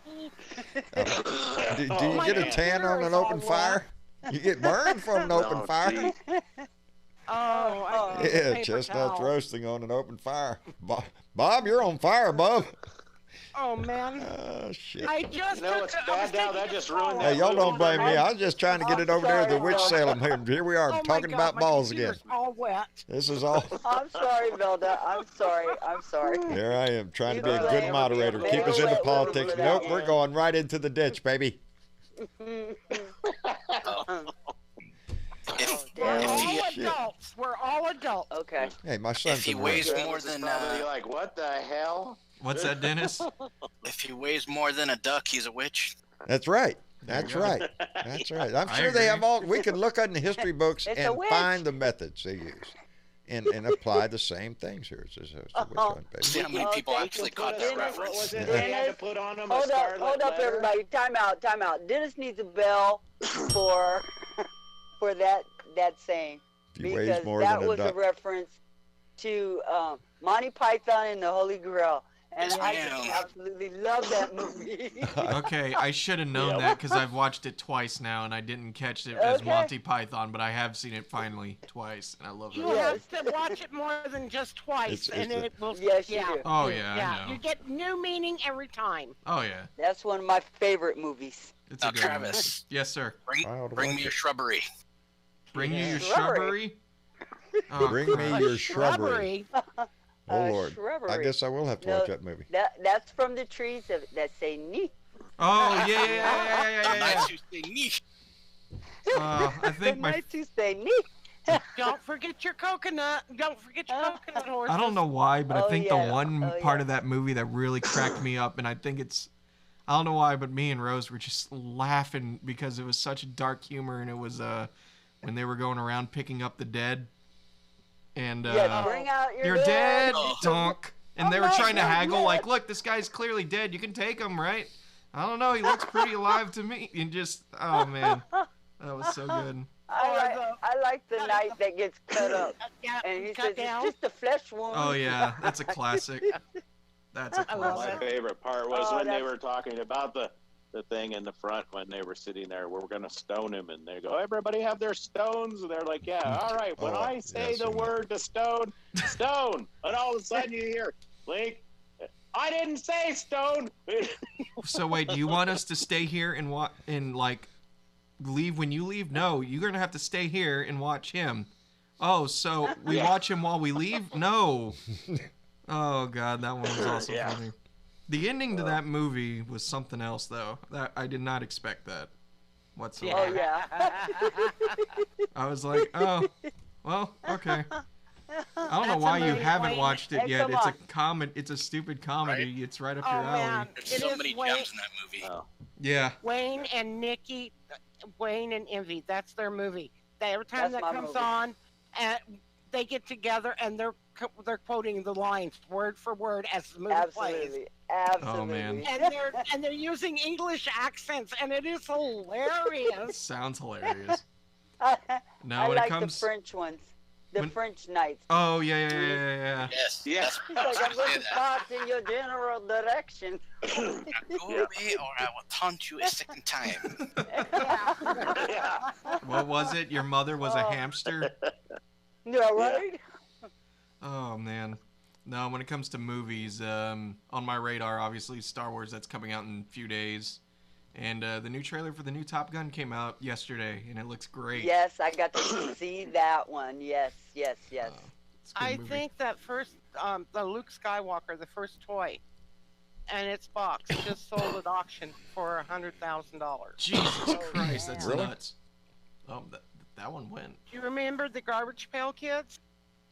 Do you my get a tan on computer an is all open wet. fire? You get burned from an open Oh, fire? gee. Oh, I need a Yeah, paper chestnuts towel. roasting on an open fire. Bob, you're on fire, Bob. Oh man, Oh, shit. I just You know took. what's I was bad now? taking That a just ruined shower. Hey, that y'all don't movie. blame me. I was just trying to get I'm it over there to the sorry, witch Bill. Salem. Here we are Oh my talking God, about my balls again. computer's all wet. This is all. I'm sorry, Velda. I'm sorry. I'm sorry. There I am trying to be a You good blame- moderator. Maybe Keep us we'll into let politics. it Nope, out. we're going right into the ditch, baby. If, We're if all he shit. adults. We're all adults. Okay. Hey, my son's he in weighs room. Travis more is than probably like, what the hell? What's that, Dennis? if he weighs more than a duck, he's a witch. That's right. There you That's go. right. That's right. I'm I sure they agree. have all. We can look in the history books It's a and witch. find the methods they use, and apply the same things here. It's a witch hunt, See baby. how many Oh, people thank actually you. caught that Dennis, What reference. was it? Yeah. They had to put on him a Hold up, scarlet hold up, letter? everybody. Time out, time out. Dennis needs a bell for for that saying He weighs because more that than a was a duck. reference to Monty Python and the Holy Grail, and Yes, I ma'am. just absolutely love that movie. Okay, I should have known Yep. that because I've watched it twice now and I didn't catch it as Okay. Monty Python, but I have seen it finally twice and I love You it. Yes. have to watch it more than just twice, It's and a- it will. Yes, you yeah. do. Oh yeah, I Yeah, know. you get new meaning every time. Oh yeah, That's one of my favorite movies. it's Now, a good one. Travis, Yes, sir. bring me your shrubbery. Bring you your Shrubbery. shrubbery. Oh, Bring me Christ. your shrubbery. Oh Lord, Shrubbery. I guess I will have to No. watch that movie. That's from the trees that say "nee." Oh yeah, yeah, yeah, yeah, yeah, The yeah, nights you say "Neesh." I The think my nights you say "nee." Don't forget your coconut. Don't forget your coconut horses. I don't know why, but I Oh, think yeah. the one Oh, part yeah. of that movie that really cracked me up, and I think I don't know why, but me and Rose were just laughing because it was such dark humor, and it was when they were going around picking up the dead, and Yes, bring out your you're dead, Oh. donk, and they I'm were not trying to dead haggle, yet. like, look, this guy's clearly dead, you can take him, right? I don't know, he looks pretty alive to me, and just, oh man, that was so good. I like the night that gets cut up, Yeah, and he cut says down. it's just a flesh wound. Oh yeah, that's a classic. That's a I love classic. My favorite part was Oh, when they that's- were talking about the thing in the front when they were sitting there. We're going to stone him, and they go, "Everybody have their stones." And they're like, "Yeah, all right." When Oh, I say yes, the I know. word to stone, stone, and all of a sudden you hear, "Link, I didn't say stone." So wait, do you want us to stay here and like leave when you leave? No, you're gonna have to stay here and watch him. Oh, so we watch him while we leave? No. Oh god, that one was also Yeah. funny. The ending to that movie was something else, though. That I did not expect that whatsoever. Oh yeah. I was like, oh, well, okay. I don't know why you amazing. haven't watched it Hey, yet. come It's a on. comedy. It's a stupid comedy. It's right up your Oh alley. man, There's it so is many Wayne, gems in that movie. Oh. Yeah. Wayne and Nikki, Wayne and Envy. That's their movie. Every time That's that my comes movie. on, they get together and they're quoting the lines word for word as the movie plays. Absolutely. Absolutely. Oh, man. And they're using English accents, and it is hilarious. Sounds hilarious. No, I when like it comes. the French ones. The when- French nights. Oh yeah, yeah, yeah, yeah, yeah. Yes. Yeah. That's He's what I was like, I'm gonna going say to that. pass in your general direction. Go away, or I will taunt you a second time. Yeah. What was it? Your mother was a Oh. hamster. Yeah, right? Oh man. No, when it comes to movies, on my radar, obviously Star Wars. That's coming out in a few days, and the new trailer for the new Top Gun came out yesterday, and it looks great. Yes, I got to see that one. Yes, yes, yes. It's a good I movie. think that first, the Luke Skywalker, the first toy, and its box just sold at auction for $100,000. Jesus Oh, Christ, that's Really? nuts. Oh, that one went. Do you remember the Garbage Pail Kids?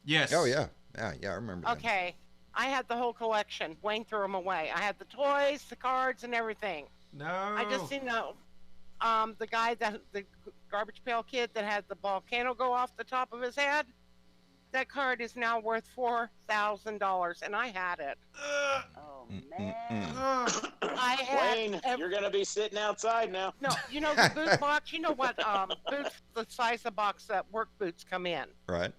Yes. Oh yeah, yeah, I remember that. Okay, I had the whole collection. Wayne threw them away. I had the toys, the cards, and everything. No. I just seen the guy the Garbage Pail Kid that had the volcano go off the top of his head. That card is now worth $4,000, and I had it. Oh, Mm-mm-mm. man. I had Wayne, you're going to be sitting outside now. no, you know the boot box. You know what boots the size of box that work boots come in. Right.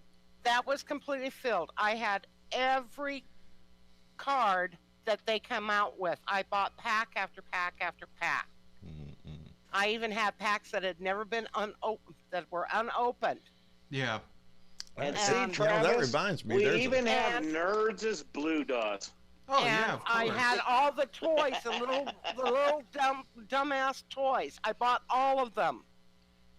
That was completely filled. I had every card that they come out with. I bought pack after pack after pack. Mm-mm. I even have packs that had never been unopened, that were unopened. Yeah. And And, see, you know, Travis, that reminds me, we there's a- even have And- nerds as blue dots. Oh and yeah, of course. I had all the toys, the little dumbass toys. I bought all of them.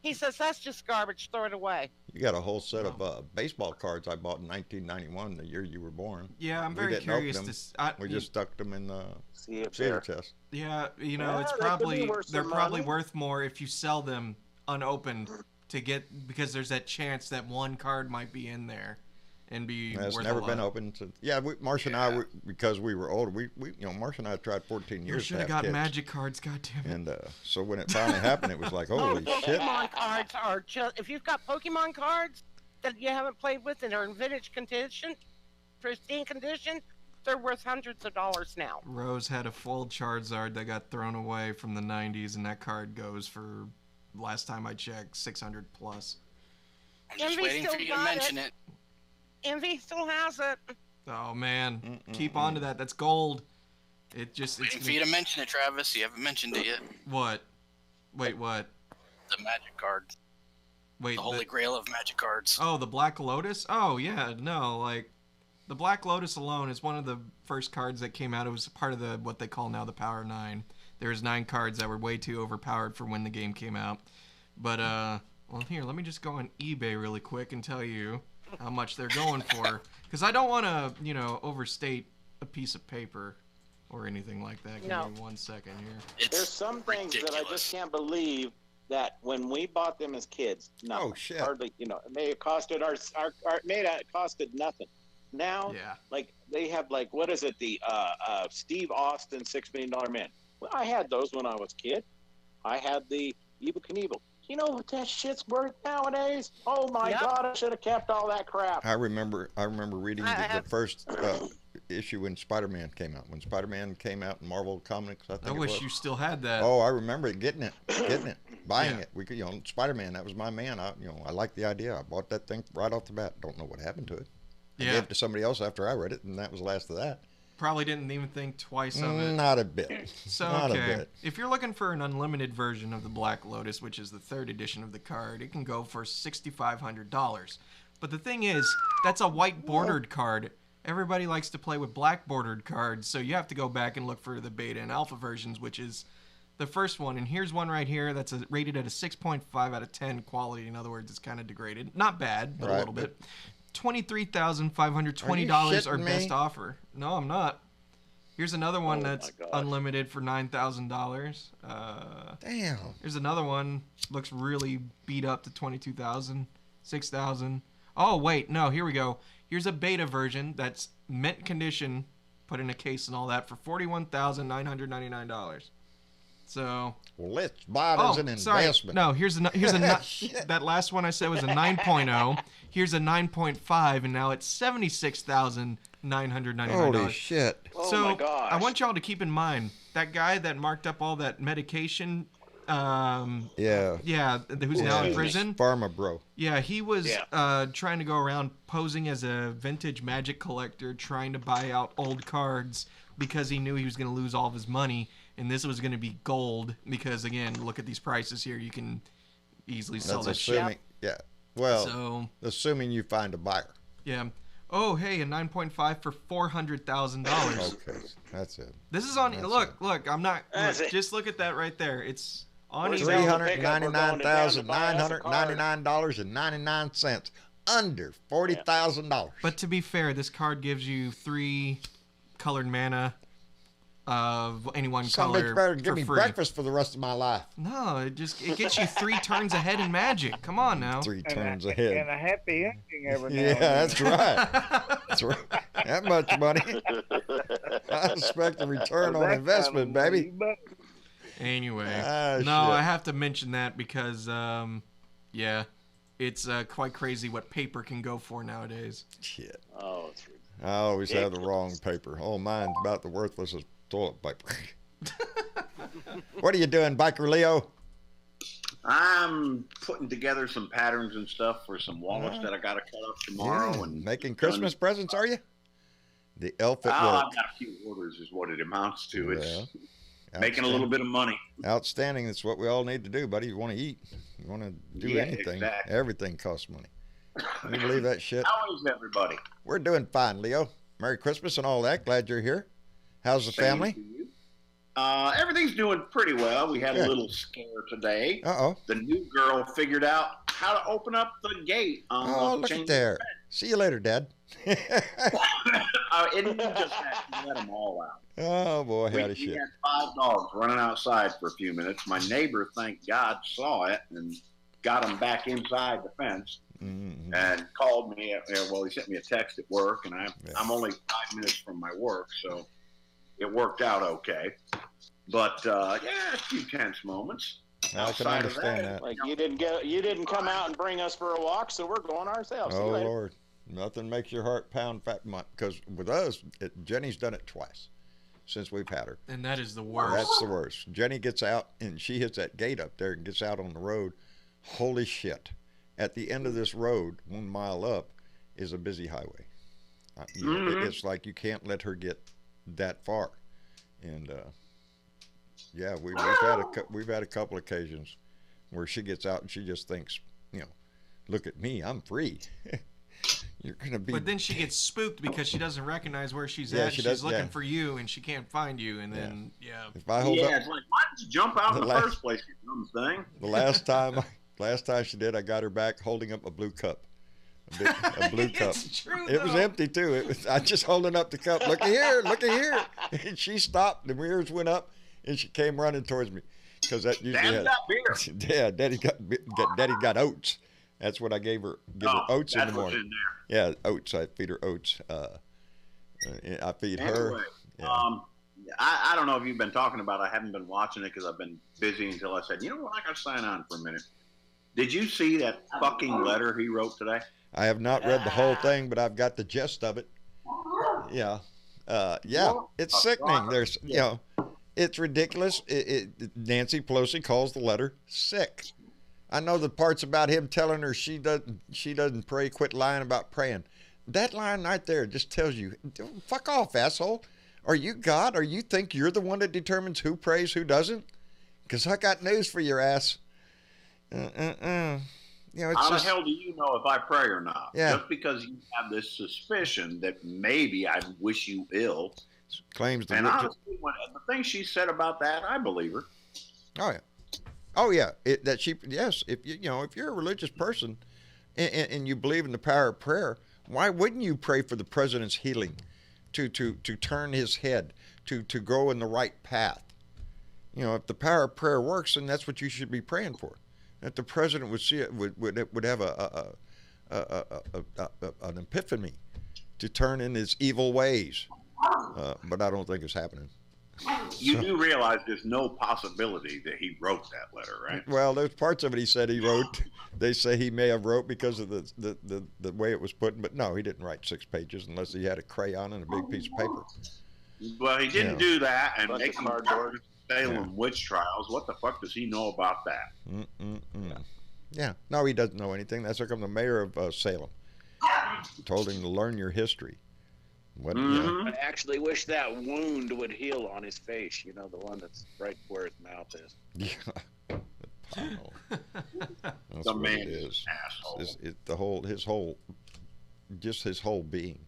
He says, that's just garbage, throw it away. You got a whole set of baseball cards I bought in 1991, the year you were born. Yeah, I'm We very didn't curious open to. them. We just stuck them in the See if theater they're chest. Yeah, you know, Yeah, it's they could be probably worth they're some probably money. worth more if you sell them unopened to get, because there's that chance that one card might be in there and be It's worth never a been lot. open since. Yeah, Marcia and I, because we were older, we Marcia and I tried 14 You years should to have have got kids. magic cards, goddamn it. And so when it finally happened, it was like, holy shit. Pokemon cards are just, if you've got Pokemon cards that you haven't played with and are in vintage condition, pristine condition, they're worth hundreds of dollars now. Rose had a full Charizard that got thrown away from the 90s, and that card goes for, last time I checked, 600 plus. I'm just Envy waiting for still you to got mention it. Envy still has it. Oh man, keep on to that. That's gold. It's Waiting for you to mention it, Travis. You haven't mentioned it yet. What? Wait, what? The magic card. Wait, The holy grail of magic cards. Oh, the Black Lotus? Oh, yeah, no, like, the Black Lotus alone is one of the first cards that came out. It was part of the, what they call now the Power 9. There's 9 cards that were way too overpowered for when the game came out. But, well, here, let me just go on eBay really quick and tell you how much they're going for. Because I don't want to, you know, overstate a piece of paper or anything like that. Give No. me 1 second here. It's There's some things that I ridiculous. just can't believe that when we bought them as kids, nothing. Oh, shit. Hardly, you know, it may have costed our it may have costed nothing. Now, Yeah. like they have like what is it, the Steve Austin $6 Million Man. Well, I had those when I was a kid. I had the Evel Knievel. You know what that shit's worth nowadays? Oh my Yep. God! I should have kept all that crap. I remember reading I the have- first issue when Spider-Man came out. When Spider-Man came out in Marvel Comics, I think I it wish was. you still had that. Oh, I remember it, getting it, buying Yeah. it. We could, you know, Spider-Man. That was my man. I liked the idea. I bought that thing right off the bat. Don't know what happened to it. I Yeah. gave it to somebody else after I read it, and that was the last of that. Probably didn't even think twice of it. Not a bit. So, Not a okay, bit. if you're looking for an unlimited version of the Black Lotus, which is the 3rd edition of the card, it can go for $6,500. But the thing is, that's a white bordered card. Everybody likes to play with black bordered cards, so you have to go back and look for the beta and alpha versions, which is the first one. And here's one right here that's rated at a 6.5 out of 10 quality. In other words, it's kind of degraded. Not bad, but a Right, little but- bit. $23,520 Are you or shitting best me? offer. No, I'm not. Here's another one Oh my that's gosh. unlimited for $9,000. Damn. Here's another one. Looks really beat up to 22,000, 6,000. Oh wait, no. Here we go. Here's a beta version that's mint condition, put in a case and all that for $41,999. So, Well, let's buy it as an sorry. investment. No, here's a Shit. that last one I said was a 9.0. Here's a 9.5, and now it's $76,999. Holy shit. Oh So my gosh! I want y'all to keep in mind that guy that marked up all that medication. Yeah. Who's now in Yeah. prison. Pharma bro. Yeah, he was Yeah. trying to go around posing as a vintage magic collector, trying to buy out old cards because he knew he was going to lose all of his money, and this was going to be gold because, again, look at these prices here. You can easily sell That's that shit. assuming. Yeah. Well, So, assuming you find a buyer. yeah. Oh, hey, a 9.5 for $400,000. Okay. That's it. This is on. That's Look. I'm not. That's Look, it. just look at that right there. It's on Where's eBay. that? $399,999.99. Under $40,000. But to be fair, this card gives you 3 colored mana of any one Some color bitch better for give me free. breakfast for the rest of my life. No, it gets you 3 turns ahead in Magic. Come on now. 3 And turns a, ahead. And a happy ending every now Yeah, and then. that's right. That's right. That much money. I expect a return For on that investment, kind of baby. money, Anyway, Ah, no, shit. I have to mention that because, yeah, it's quite crazy what paper can go for nowadays. Shit. Oh, it's ridiculous. I always have the wrong paper. Oh, mine's about the worthless as toilet paper. What are you doing, Biker Leo? I'm putting together some patterns and stuff for some wallets Uh-huh. that I got to cut up tomorrow. Yeah, And making Christmas presents, are you? The elf at Oh, work. I've got a few orders, is what it amounts to. It's Well, making a little bit of money. Outstanding. That's what we all need to do, buddy. You want to eat. You want to do anything. Exactly. Everything costs money. Can you believe that shit? How is everybody? We're doing fine, Leo. Merry Christmas and all that. Glad you're here. How's the Same family? to you. Everything's doing pretty well. We had Good. a little scare today. Uh-oh. The new girl figured out how to open up the gate. Oh, look at there. See you later, Dad. It just had to let them all out. Oh, boy, how to We shit. had 5 dogs running outside for a few minutes. My neighbor, thank God, saw it and got them back inside the fence Mm-hmm. and called me. Well, he sent me a text at work, and I'm only 5 minutes from my work, so it worked out okay. But a few tense moments. I can Outside of understand that. Like you didn't come out and bring us for a walk, so we're going ourselves. See you Oh, later. Lord. Nothing makes your heart pound fat because with us, Jenny's done it twice since we've had her. And that is the worst. That's the worst. Jenny gets out and she hits that gate up there and gets out on the road. Holy shit. At the end of this road, 1 mile up, is a busy highway. It's like you can't let her get that far. And we've had a couple occasions where she gets out and she just thinks, look at me, I'm free. You're gonna be. But then she gets spooked because she doesn't recognize where she's Yeah, at. she She's does, looking yeah. for you, and she can't find you. And then, If I hold up, It's like, why did you jump out in The the last- first place, you dumb thing? the last time she did, I got her back holding up a blue cup, a blue cup. It's true. It was though. empty too. I just holding up the cup. Look at here. And she stopped. The mirrors went up, and she came running towards me because that usually Dad's had. got beer. Yeah, Daddy got oats. That's what I gave her. Give her oats in the that's what's morning. in there. Yeah, oats. I feed her oats. I feed Anyway, her. Yeah. I don't know if you've been talking about it. I haven't been watching it because I've been busy until I said, you know what, I got to sign on for a minute. Did you see that fucking letter he wrote today? I have not read the whole thing, but I've got the gist of it. Yeah. It's sickening. There's, it's ridiculous. Nancy Pelosi calls the letter sick. I know the parts about him telling her she doesn't pray, quit lying about praying. That line right there just tells you, fuck off, asshole. Are you God? Or you think you're the one that determines who prays, who doesn't? Because I got news for your ass. It's How just, the hell do you know if I pray or not? Yeah. Just because you have this suspicion that maybe I wish you ill. claims the And honestly, the thing she said about that, I believe her. Oh yeah. If you're a religious person and you believe in the power of prayer, why wouldn't you pray for the president's healing, to turn his head, to go in the right path? If the power of prayer works, then that's what you should be praying for. That the president would see it, would have an epiphany to turn in his evil ways. But I don't think it's happening. You do realize there's no possibility that he wrote that letter, right? Well, there's parts of it he said he wrote. They say he may have wrote because of the way it was put, but no, he didn't write 6 pages unless he had a crayon and a big piece of paper. Well, he didn't do that and Bunch make of him cardboard. Salem witch trials. What the fuck does he know about that? Yeah, no, he doesn't know anything. That's how come the mayor of Salem told him to learn your history. What? I actually wish that wound would heal on his face. The one that's right where his mouth is. Yeah. The pothole. That's The what man it is is. an asshole. His whole being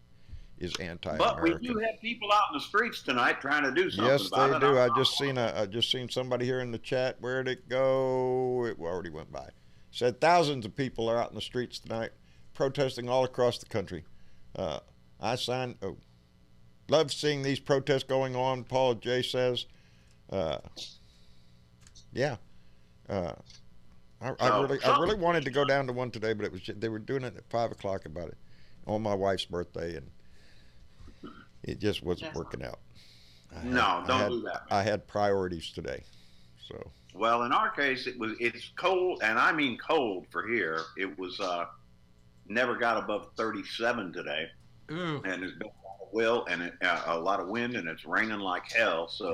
is anti-American. But we do have people out in the streets tonight trying to do something Yes, about they it. do. I just seen somebody here in the chat. Where'd it go? It already went by. Said thousands of people are out in the streets tonight, protesting all across the country. I signed. Love seeing these protests going on. Paul J says, yeah. I really wanted to go down to one today, but they were doing it at 5:00 about it on my wife's birthday, and it just wasn't working out. Don't do that. I had priorities today, so. Well, in our case, it's cold, and I mean cold for here. It was never got above 37 today. Ooh. And there's been a lot of wind, and it's raining like hell. So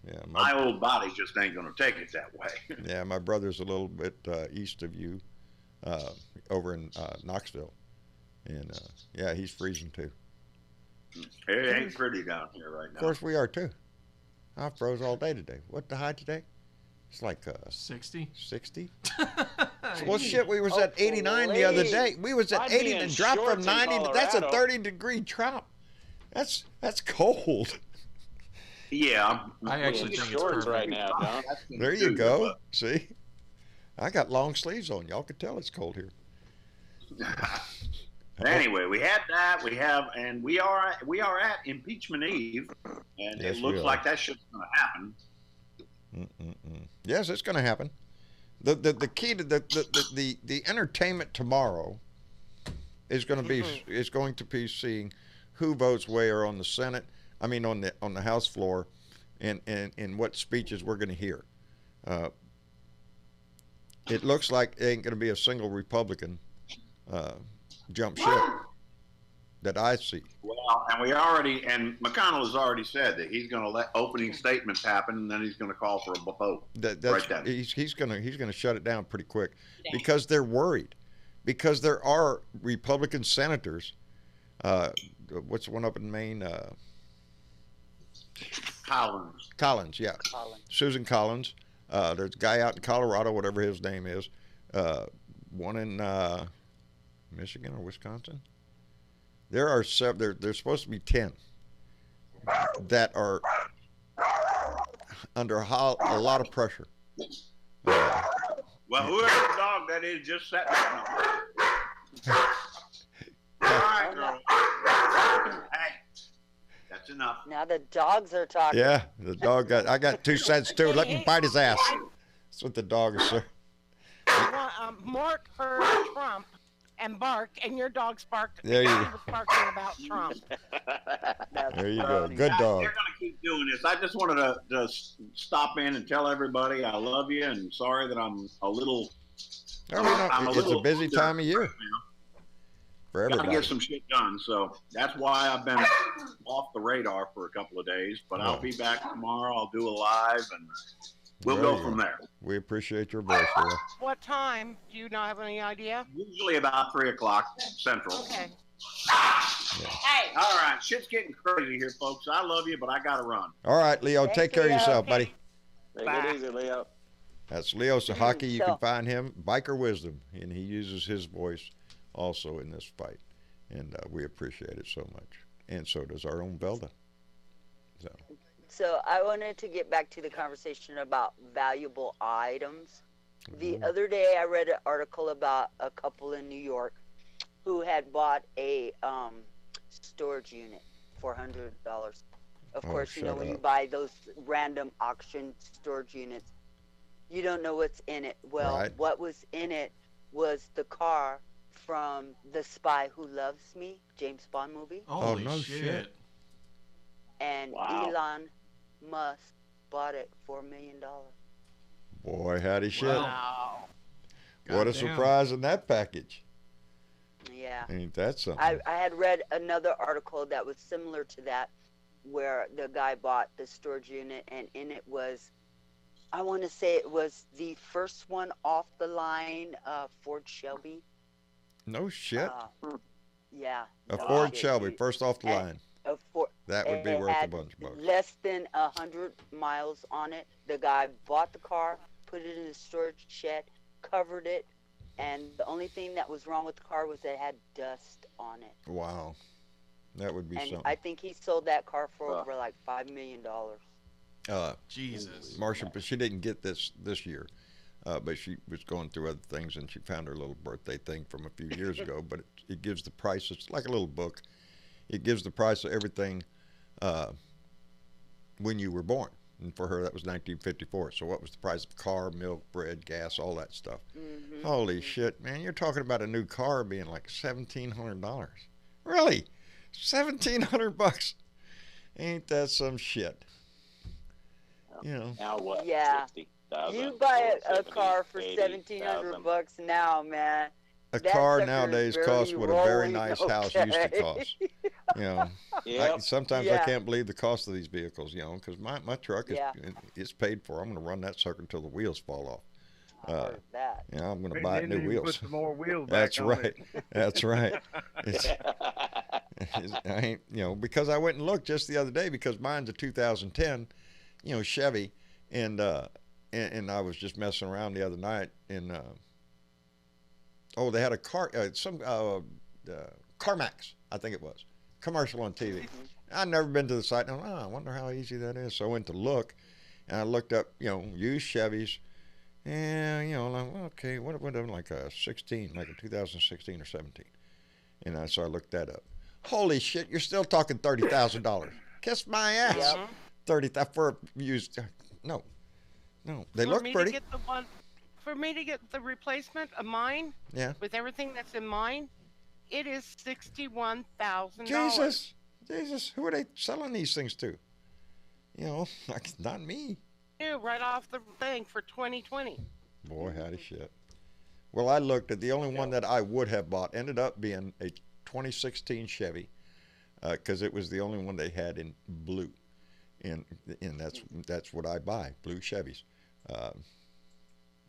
yeah, my old body just ain't gonna take it that way. Yeah, my brother's a little bit east of you, over in Knoxville, and he's freezing too. It ain't pretty down here right Of now. course we are too. I froze all day today. What the high today? It's like 60. 60. Well, shit, we was at 89 the other day. We was at I'd 80 be and in dropped from shorts in 90. That's a Colorado. 30-degree drop. That's cold. Yeah. I actually You're think it's shorts perfect. right now, John. There you go. See, I got long sleeves on. Y'all can tell it's cold here. Anyway, we had that. And we are at impeachment eve, and Yes, it we looks are. like that shit's going to happen. Yes, it's going to happen. The key to the entertainment tomorrow is going to be seeing who votes where on the Senate. I mean on the House floor, and what speeches we're going to hear. It looks like there ain't going to be a single Republican jump ship that I see. Well, and McConnell has already said that he's going to let opening statements happen, and then he's going to call for a vote. That's then. he's gonna shut it down pretty quick because they're worried, because there are Republican senators. What's the one up in Maine? Collins, yeah. Susan Collins. There's a guy out in Colorado, whatever his name is. One in Michigan or Wisconsin. There are seven. There's supposed to be 10 that are under a lot of pressure. Well, whoever the dog that is just sat down. All right, girl. Hey, that's enough. Now the dogs are talking. Yeah, the dog I got 2 cents too. Let me bite his ass. That's what the dog is, sir. Mark heard Trump and barked, and your dogs barked. There you because go. he was barking about Trump. There you go. Good dog. They're going to keep doing this. I just wanted to just stop in and tell everybody I love you, and sorry that I'm a little. It's a busy time of year for Got to everybody. get some shit done, so that's why I've been off the radar for a couple of days. But I'll be back tomorrow. I'll do a live, and we'll There go you from go. there. We appreciate your voice, Leo. What time? Do you not have any idea? Usually about 3:00 Central. Okay. Hey. All right, shit's getting crazy here, folks. I love you, but I got to run. All right, Leo, Thank take care of you. yourself, buddy. Take it easy, Leo. That's Leo Sahaki. You So- can find him, Biker Wisdom, and he uses his voice also in this fight. And we appreciate it so much. And so does our own Velda. So I wanted to get back to the conversation about valuable items. The other day I read an article about a couple in New York who had bought a storage unit for $100. Of course, you know, shut when you up. buy those random auction storage units, you don't know what's in it. Well, Right. what was in it was the car from The Spy Who Loves Me, James Bond movie. Holy no shit. shit. And Wow. Elon Musk bought it for $1 million. Boy, howdy shit. Wow. What a Goddamn. surprise in that package. Yeah. Ain't that something? I had read another article that was similar to that, where the guy bought the storage unit, and in it was, I want to say it was the first one off the line, Ford Shelby. No shit. Yeah. A no Ford shit, Shelby, dude. first off the And- line. That would be worth a bunch of bucks. Less than 100 miles on it. The guy bought the car, put it in a storage shed, covered it, and the only thing that was wrong with the car was it had dust on it. Wow. That would be And something. I think he sold that car for Wow. over like $5 million. Jesus. Marcia, but she didn't get this year. But she was going through other things, and she found her little birthday thing from a few years ago. But it gives the price. It's like a little book. It gives the price of everything when you were born. And for her, that was 1954. So what was the price of car, milk, bread, gas, all that stuff? Mm-hmm. Holy shit, man! You're talking about a new car being like $1,700. Really? $1,700? Ain't that some shit? You know. Now what? Yeah. 60,000, You buy a 70, car for 80,000. $1,700 now, man. A That car sucker is nowadays very costs what a very rolling, nice house used to okay. cost. You know, Yep. sometimes I Yeah. can't believe the cost of these vehicles. You know, because my truck is Yeah. it's paid for. I'm going to run that sucker until the wheels fall off. I heard that. You know, I'm going to And buy then new you wheels. Put some more wheels back That's on right. it. That's right. It's, I ain't, because I went and looked just the other day because mine's a 2010, Chevy, and I was just messing around the other night and they had a CarMax, I think it was, commercial on TV. I'd never been to the site, and I wonder how easy that is. So I went to look, and I looked up, used Chevys, and like, okay, what like a 16, like a 2016 or 17, and so I looked that up. Holy shit, you're still talking $30,000. Kiss my ass. Yep. 30,000 for used. No, they look pretty. For me to get the replacement of mine, with everything that's in mine, it is $61,000. Jesus, who are they selling these things to? Like not me. New right off the thing for 2020. Boy, howdy shit. Well, I looked at the only one that I would have bought ended up being a 2016 Chevy, because it was the only one they had in blue, and that's what I buy, blue Chevys.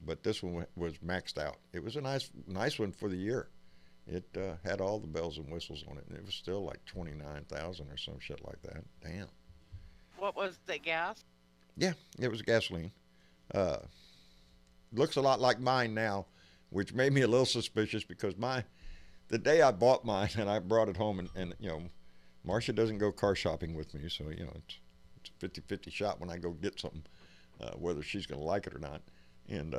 But this one was maxed out. It was a nice one for the year. It had all the bells and whistles on it, and it was still like 29,000 or some shit like that. Damn. What was the gas? Yeah, it was gasoline. Looks a lot like mine now, which made me a little suspicious because the day I bought mine and I brought it home, and Marcia doesn't go car shopping with me, so it's a 50-50 shot when I go get something, whether she's going to like it or not. And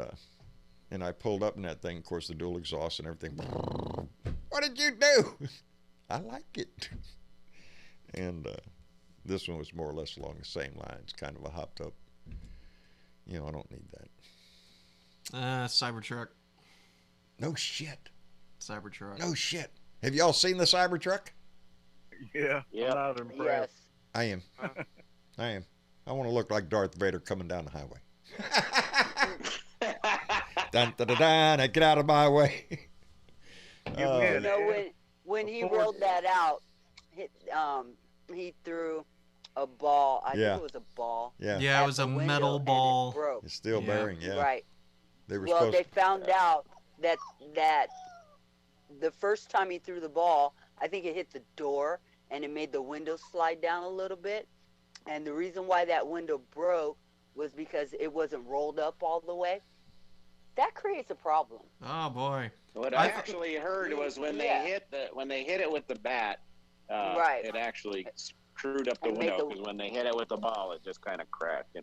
I pulled up in that thing, of course, the dual exhaust and everything. What did you do? I like it. And this one was more or less along the same lines, kind of a hopped up. I don't need that. Cybertruck. No shit. Cybertruck. No shit. Have y'all seen the Cybertruck? Yeah. Yeah. I'm not impressed. I am. I am. I want to look like Darth Vader coming down the highway. Dun, dun, dun, dun, get out of my way. When he rolled that out, he threw a ball. I think it was a ball. Yeah, it was a metal ball. It broke. It's steel bearing, yeah. Right. They found out that the first time he threw the ball, I think it hit the door and it made the window slide down a little bit. And the reason why that window broke was because it wasn't rolled up all the way. That creates a problem. Oh boy. What I actually heard was when they hit it with the bat, it actually screwed up the window, because when they hit it with the ball, it just kind of cracked,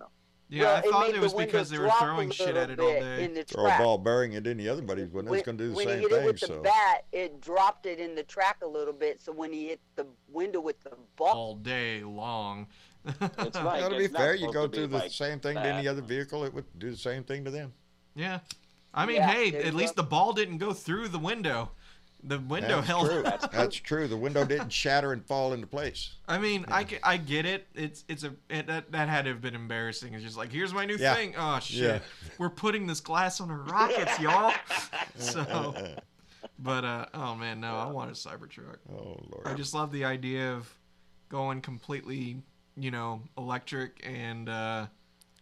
Yeah, I thought it was because they were throwing shit at it all day. Throw a ball bearing at any other body's window, it's going to do the same thing. When he hit it with the bat, it dropped it in the track a little bit, so when he hit the window with the ball... All day long. It's like, to be fair, you go through the same thing to any other vehicle, it would do the same thing to them. Yeah. I mean, hey, at least the ball didn't go through the window. The window held. True. That's true. The window didn't shatter and fall into place. I mean, I get it. That had to have been embarrassing. It's just like, here's my new thing. Oh shit, we're putting this glass on our rockets, y'all. So, but oh man, no, I want a Cybertruck. Oh Lord. I just love the idea of going completely, electric and.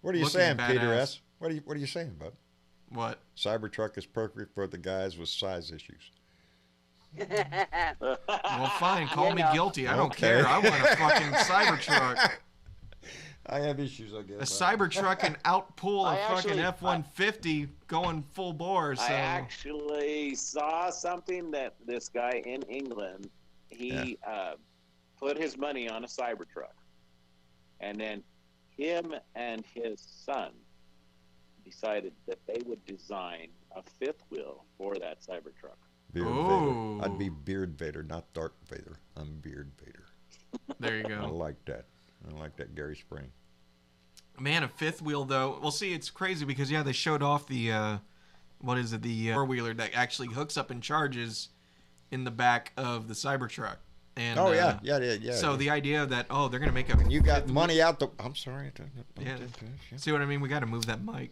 What are you saying, Peter S? What are you saying, bud? What? Cybertruck is perfect for the guys with size issues. Well, fine. Call me guilty. I don't care. I want a fucking Cybertruck. I have issues, I guess. A Cybertruck can outpull a fucking F-150 going full bore. So. I actually saw something that this guy in England, he put his money on a Cybertruck. And then him and his son decided that they would design a fifth wheel for that Cybertruck. Beard Vader. I'd be Beard Vader, not Darth Vader. I'm Beard Vader. There you go. I like that. Gary Spring. Man, a fifth wheel though. Well, see, it's crazy because they showed off the the four-wheeler that actually hooks up and charges in the back of the Cybertruck. And, yeah. So the idea that they're gonna make a you got money out the. I'm sorry. Yeah. See what I mean? We got to move that mic.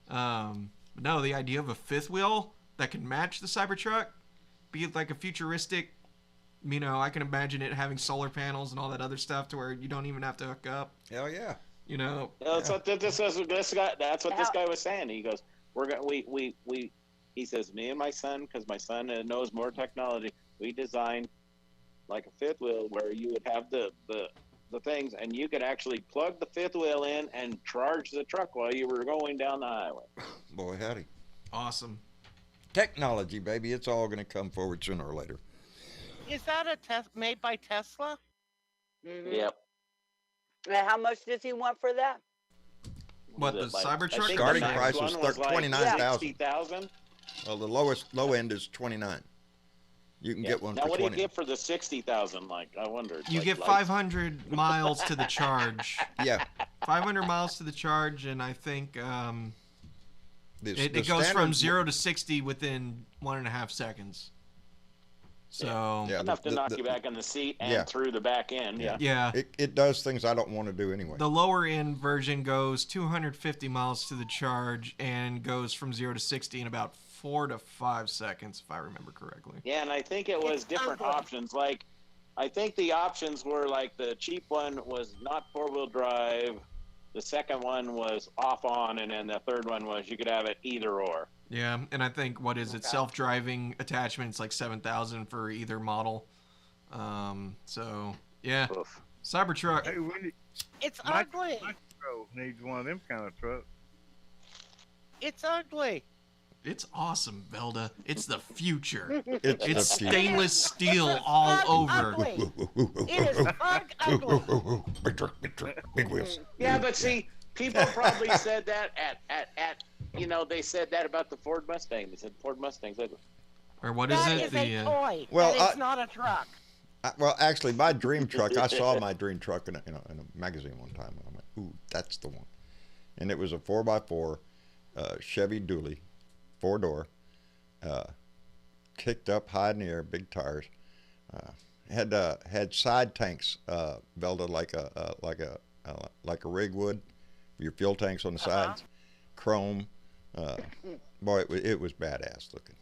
No, the idea of a fifth wheel that can match the Cybertruck, be like a futuristic, I can imagine it having solar panels and all that other stuff to where you don't even have to hook up. Hell yeah. That's what this guy was saying. He goes, he says, me and my son, because my son knows more technology, we designed like a fifth wheel, where you would have the things, and you could actually plug the fifth wheel in and charge the truck while you were going down the highway. Boy, howdy. Awesome. Technology, baby. It's all going to come forward sooner or later. Is that a made by Tesla? Mhm. Yep. And how much does he want for that? What, the I Cybertruck? think Starting the next price one was like 29,000. 60,000. Well, the low end is 29. You can get one Now, for what do 20. you get for the 60,000? Like, I wondered. You like, get lights? 500 miles to the charge. Yeah. 500 miles to the charge, and I think The it goes from standard- 0 to 60 within 1.5 seconds. So Yeah, Enough to knock you back on the seat and Yeah. through the back end. Yeah. yeah. It does things I don't want to do anyway. The lower end version goes 250 miles to the charge and goes from 0 to 60 in about 4 to 5 seconds, if I remember correctly. Yeah, and I think it was different options. Like, I think the options were like the cheap one was not 4-wheel drive. The second one was off on, and then the third one was you could have it either or. Yeah, and I think, what is it, self-driving attachments like 7,000 for either model. So, yeah. Oof. Cybertruck. Hey, we need, It's Mike- ugly. Micro needs one of them kind of trucks. It's ugly. It's awesome, Velda. It's the future. It's It's the future. stainless steel all Fuck over. ugly. It is fuck ugly. Big truck, big truck, big wheels. Yeah, but see, people probably said that at they said that about the Ford Mustang. They said Ford Mustang's ugly. Or what is That it? is a toy. well, that is not a truck. Well, actually, my dream truck, I saw my dream truck in a magazine one time, and I'm like, ooh, that's the one. And it was a 4x4 Chevy Dually, 4-door, kicked up high in the air, big tires. Had side tanks, Velda, like a rig would, your fuel tanks on the sides, chrome. Boy, it was badass looking.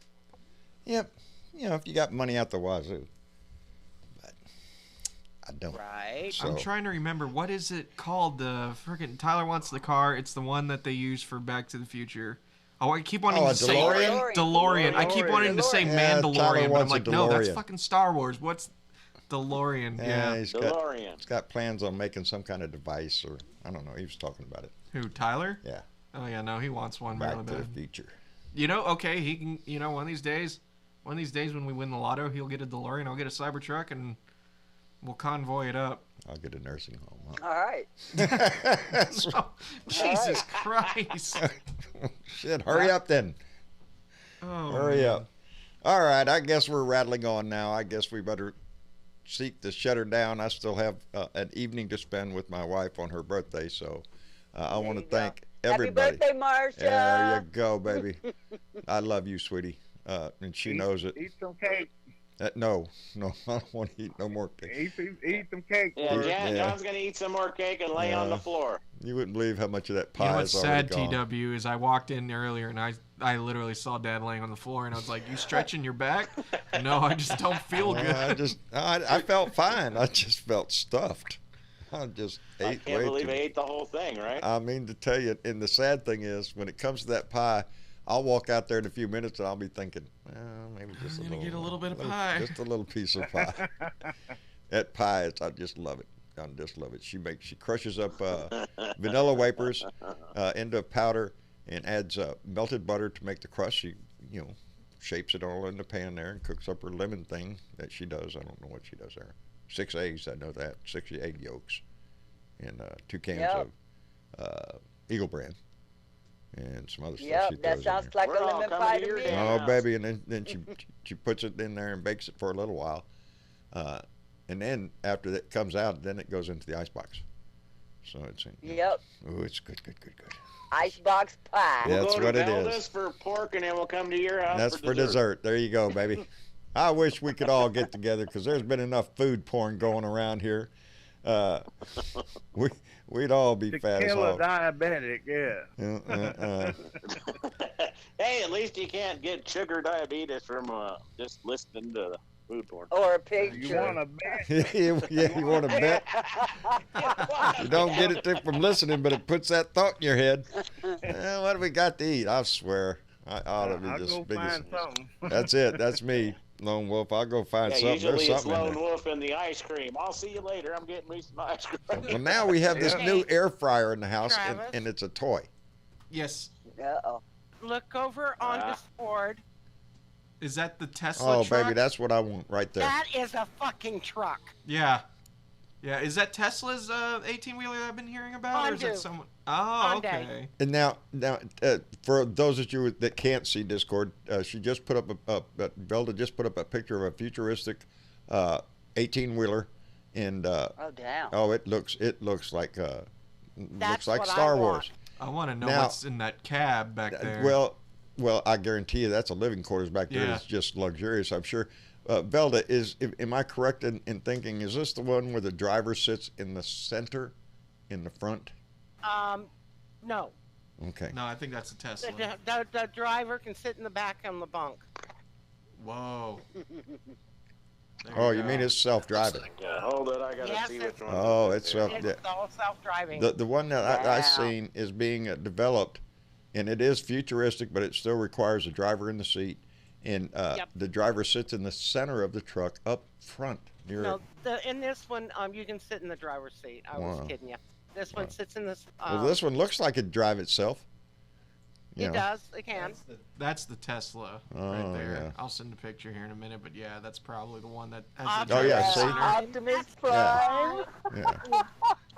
Yep, if you got money out the wazoo. But I don't. Right. So, I'm trying to remember, what is it called? The freaking Tyler wants the car. It's the one that they use for Back to the Future. Oh, I keep wanting a to say DeLorean? DeLorean. I keep wanting to say Yeah, Tyler Mandalorian, but I'm wants a like, no, that's DeLorean. fucking Star Wars. What's DeLorean? Yeah, Yeah. DeLorean. he's got plans on making some kind of device, or I don't know. He was talking about it. Who, Tyler? Yeah, Oh yeah, no, he wants one Back really to the bad. Future. Okay, he can. One of these days when we win the lotto, he'll get a DeLorean. I'll get a Cybertruck, and we'll convoy it up. I'll get a nursing home. All right. Huh? Jesus Christ! Shit, hurry up then. Oh, Hurry man. up. All right, I guess we're rattling on now. I guess we better seek to shut her down. I still have an evening to spend with my wife on her birthday, so I want to thank everybody. Happy birthday, Marsha. There you go, baby. I love you, sweetie, and she knows it. Eat some cake. No, I don't want to eat no more cake. Eat some cake. Yeah, Bert. John's gonna eat some more cake and lay on the floor. You wouldn't believe how much of that You know pie what's is already sad, gone. TW, is I walked in earlier and I literally saw Dad laying on the floor and I was like, "You stretching your back?" No, I just don't feel good. I felt fine. I just felt stuffed. I just ate I can't way believe too I ate the whole thing, right? I mean, to tell you, and the sad thing is, when it comes to that pie, I'll walk out there in a few minutes and I'll be thinking, maybe just I'm gonna get a little bit of pie. just a little piece of pie. That pie, I just love it. I just love it. She crushes up vanilla wafers into powder and adds melted butter to make the crust. She, shapes it all in the pan there and cooks up her lemon thing that she does. I don't know what she does there. 6 eggs, I know that. 6 egg yolks, and 2 cans of Eagle Brand. And some other stuff she Yep, throws that in sounds there. like a lemon pie to me. Oh, baby, and then she puts it in there and bakes it for a little while, and then after that comes out, then it goes into the icebox. So it's Yep. Oh, it's good. Icebox pie. Yeah, that's We'll go what to it is. Valda's for pork, and then we'll come to your house That's for dessert. There you go, baby. I wish we could all get together because there's been enough food porn going around here. We'd all be To fat as kill a hell. diabetic, yeah. Hey, at least you can't get sugar diabetes from just listening to food porn. Or a You picture. want to bet? Yeah, you want to bet? You don't get it from listening, but it puts that thought in your head. What do we got to eat? I swear. I ought to be I'll just go big as- find something. That's it. That's me. Lone Wolf. I'll go find Yeah, something. There's usually it's something in Lone there. Wolf and the ice cream. I'll see you later. I'm getting me some ice cream. Well, now we have this Yeah. new air fryer in the house, Travis? and it's a toy. Yes. Uh-oh. Look over on Ah. Discord. Is that the Tesla Oh, truck? baby, that's what I want right there. That is a fucking truck. Yeah. Yeah, is that Tesla's 18-wheeler I've been hearing about? Or is Hyundai. it someone? Oh, Hyundai. okay. And now, for those of you that can't see Discord, she just put up Velda just put up a picture of a futuristic 18-wheeler, and Oh, damn. it looks like That's like what I Star want. Wars. I want to know Now- what's in that cab back there. Well, I guarantee you that's a living quarters back there. Yeah. It's just luxurious, I'm sure. Velda, am I correct in thinking, is this the one where the driver sits in the center, in the front? No. Okay. No, I think that's a Tesla. The driver can sit in the back on the bunk. Whoa. There Oh, you you go. mean it's self-driving? Yeah, hold it. I gotta Yes, see which one. Oh, it's It's all self-driving. the one that I Wow. seen is being developed, and it is futuristic, but it still requires a driver in the seat, and Yep. the driver sits in the center of the truck up front near. No, in this one, you can sit in the driver's seat. I was Wow. kidding you. This one sits in this. Well, this one looks like it'd drive itself. You It know. does. It can. That's the Tesla Oh, right there. yeah. I'll send a picture here in a minute, but yeah, that's probably the one that has Oh, the Oh, yeah, driver's see? center. Optimus Prime. Yeah.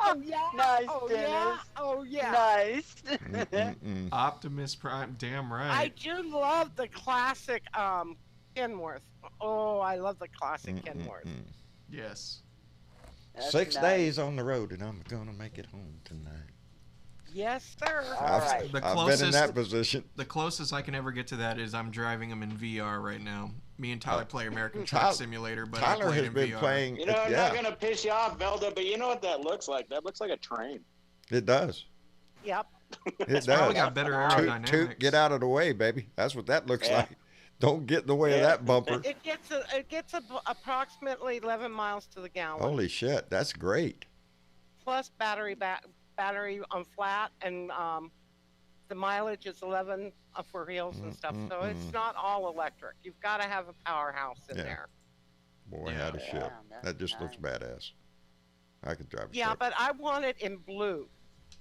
Oh yeah. Nice, oh Dennis. yeah. Oh yeah. Nice. Mm-mm-mm. Optimus Prime, damn I right. do love the classic Kenworth. Oh, I love the classic Mm-mm-mm. Kenworth. Yes. That's 6 nice. days on the road, and I'm gonna make it home tonight. Yes, sir. All right. The I've been in closest, that position. the closest I can ever get to that is I'm driving them in VR right now. Me and Tyler play American Truck Tyler- Simulator, but I Tyler play it has in been VR. playing. You know, I'm yeah, not gonna piss you off, Velda, but you know what that looks like? That looks like a train. it does. Yep. It It's does. probably got better Toot, aerodynamics. toot, get out of the way, baby. That's what that looks Yeah. like. Don't get in the way of Yeah. that bumper. It gets approximately 11 miles to the gallon. Holy shit, that's great. Plus battery on flat, and the mileage is 11 for wheels and stuff. So it's not all electric. You've got to have a powerhouse in Yeah. there. Boy, Yeah. how to shit. Yeah, that's That just looks nice. badass. I could drive a Yeah, truck. but I want it in blue.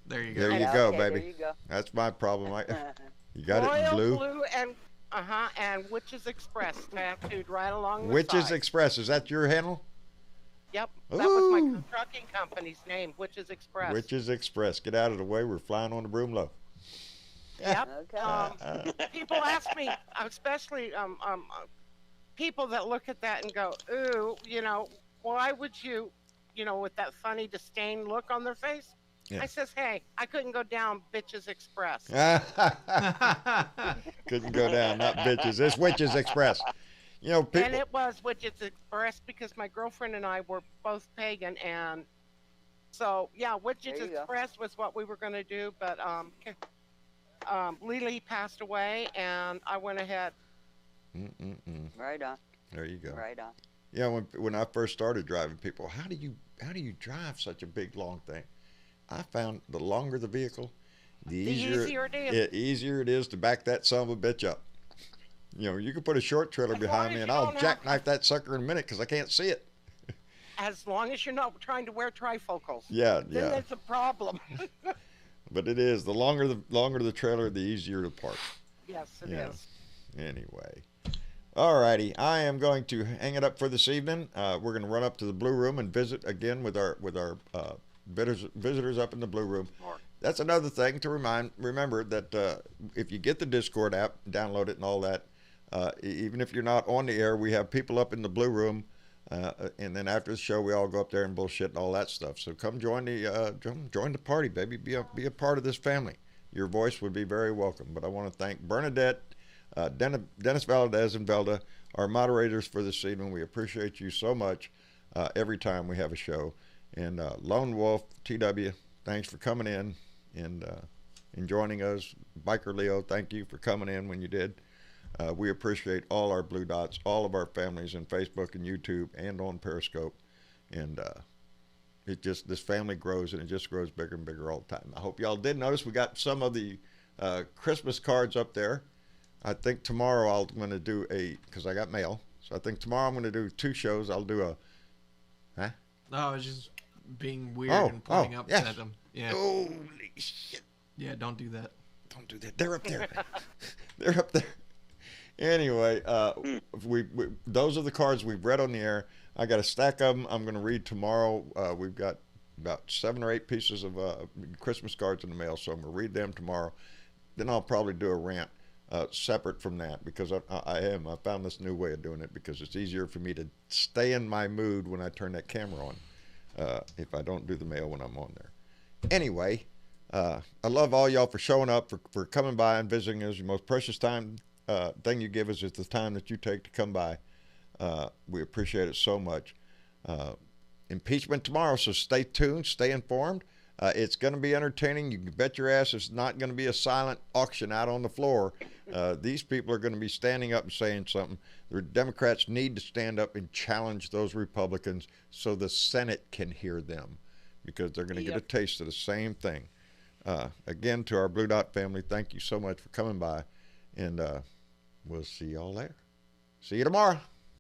There you go. There you Yeah, go, okay, baby. There you go. That's my problem. You got it in Royal blue. and Witches Express tattooed right along the Witches side. Express. Is that your handle? Yep, that was my Ooh. trucking company's name, Witches Express. Witches Express. Get out of the way. We're flying on the broom low. Yep. Okay. People ask me, especially people that look at that and go, "Ooh, why would you, with that funny disdain look on their face?" Yeah. I says, "Hey, I couldn't go down Bitches Express." Couldn't go down, not bitches. It's Witches Express. You know, people. And it was Witches Express because my girlfriend and I were both pagan, and so yeah, Witches There you go. Express was what we were going to do, but Lily passed away, and I went ahead. Right on. There you go. Right on. Yeah, when I first started driving, people, how do you drive such a big long thing? I found the longer the vehicle, the easier it is to back that son of a bitch up. You can put a short trailer As behind long me as and you I'll don't have- jackknife that sucker in a minute because I can't see it. As long as you're not trying to wear trifocals. Yeah, Then yeah. that's a problem. But it is the longer the trailer, the easier to park. Yes, it Yeah. is. Anyway. Alrighty, I am going to hang it up for this evening. We're going to run up to the Blue Room and visit again with our visitors up in the Blue Room. That's another thing to remember that if you get the Discord app, download it and all that. Even if you're not on the air, we have people up in the Blue Room, and then after the show, we all go up there and bullshit and all that stuff. So come join the party, baby. Be a part of this family. Your voice would be very welcome. But I want to thank Bernadette, Dennis Valadez, and Velda, our moderators for this evening. We appreciate you so much every time we have a show. And Lone Wolf, TW, thanks for coming in and joining us. Biker Leo, thank you for coming in when you did. We appreciate all our Blue Dots, all of our families in Facebook and YouTube and on Periscope. And this family grows, and it just grows bigger and bigger all the time. I hope y'all did notice we got some of the Christmas cards up there. I think tomorrow I'm going to do because I got mail, So I think tomorrow I'm going to do 2 shows. I'll do a, huh? No, I was just being weird and pointing up yes. at them. Yeah. Holy shit. Yeah, don't do that. Don't do that. They're up there. They're up there. Anyway, we those are the cards we've read on the air. I got a stack of them. I'm going to read tomorrow. We've got about 7 or 8 pieces of Christmas cards in the mail, so I'm going to read them tomorrow. Then I'll probably do a rant separate from that, because I found this new way of doing it, because it's easier for me to stay in my mood when I turn that camera on if I don't do the mail when I'm on there. Anyway, I love all y'all for showing up, for coming by and visiting us. Your most precious thing you give us is the time that you take to come by. We appreciate it so much. Impeachment tomorrow, so stay tuned, stay informed. It's going to be entertaining. You can bet your ass it's not going to be a silent auction out on the floor. These people are going to be standing up and saying something. The Democrats need to stand up and challenge those Republicans so the Senate can hear them, because they're going to get a taste of the same thing. Again, to our Blue Dot family, thank you so much for coming by, and we'll see y'all there. See you tomorrow.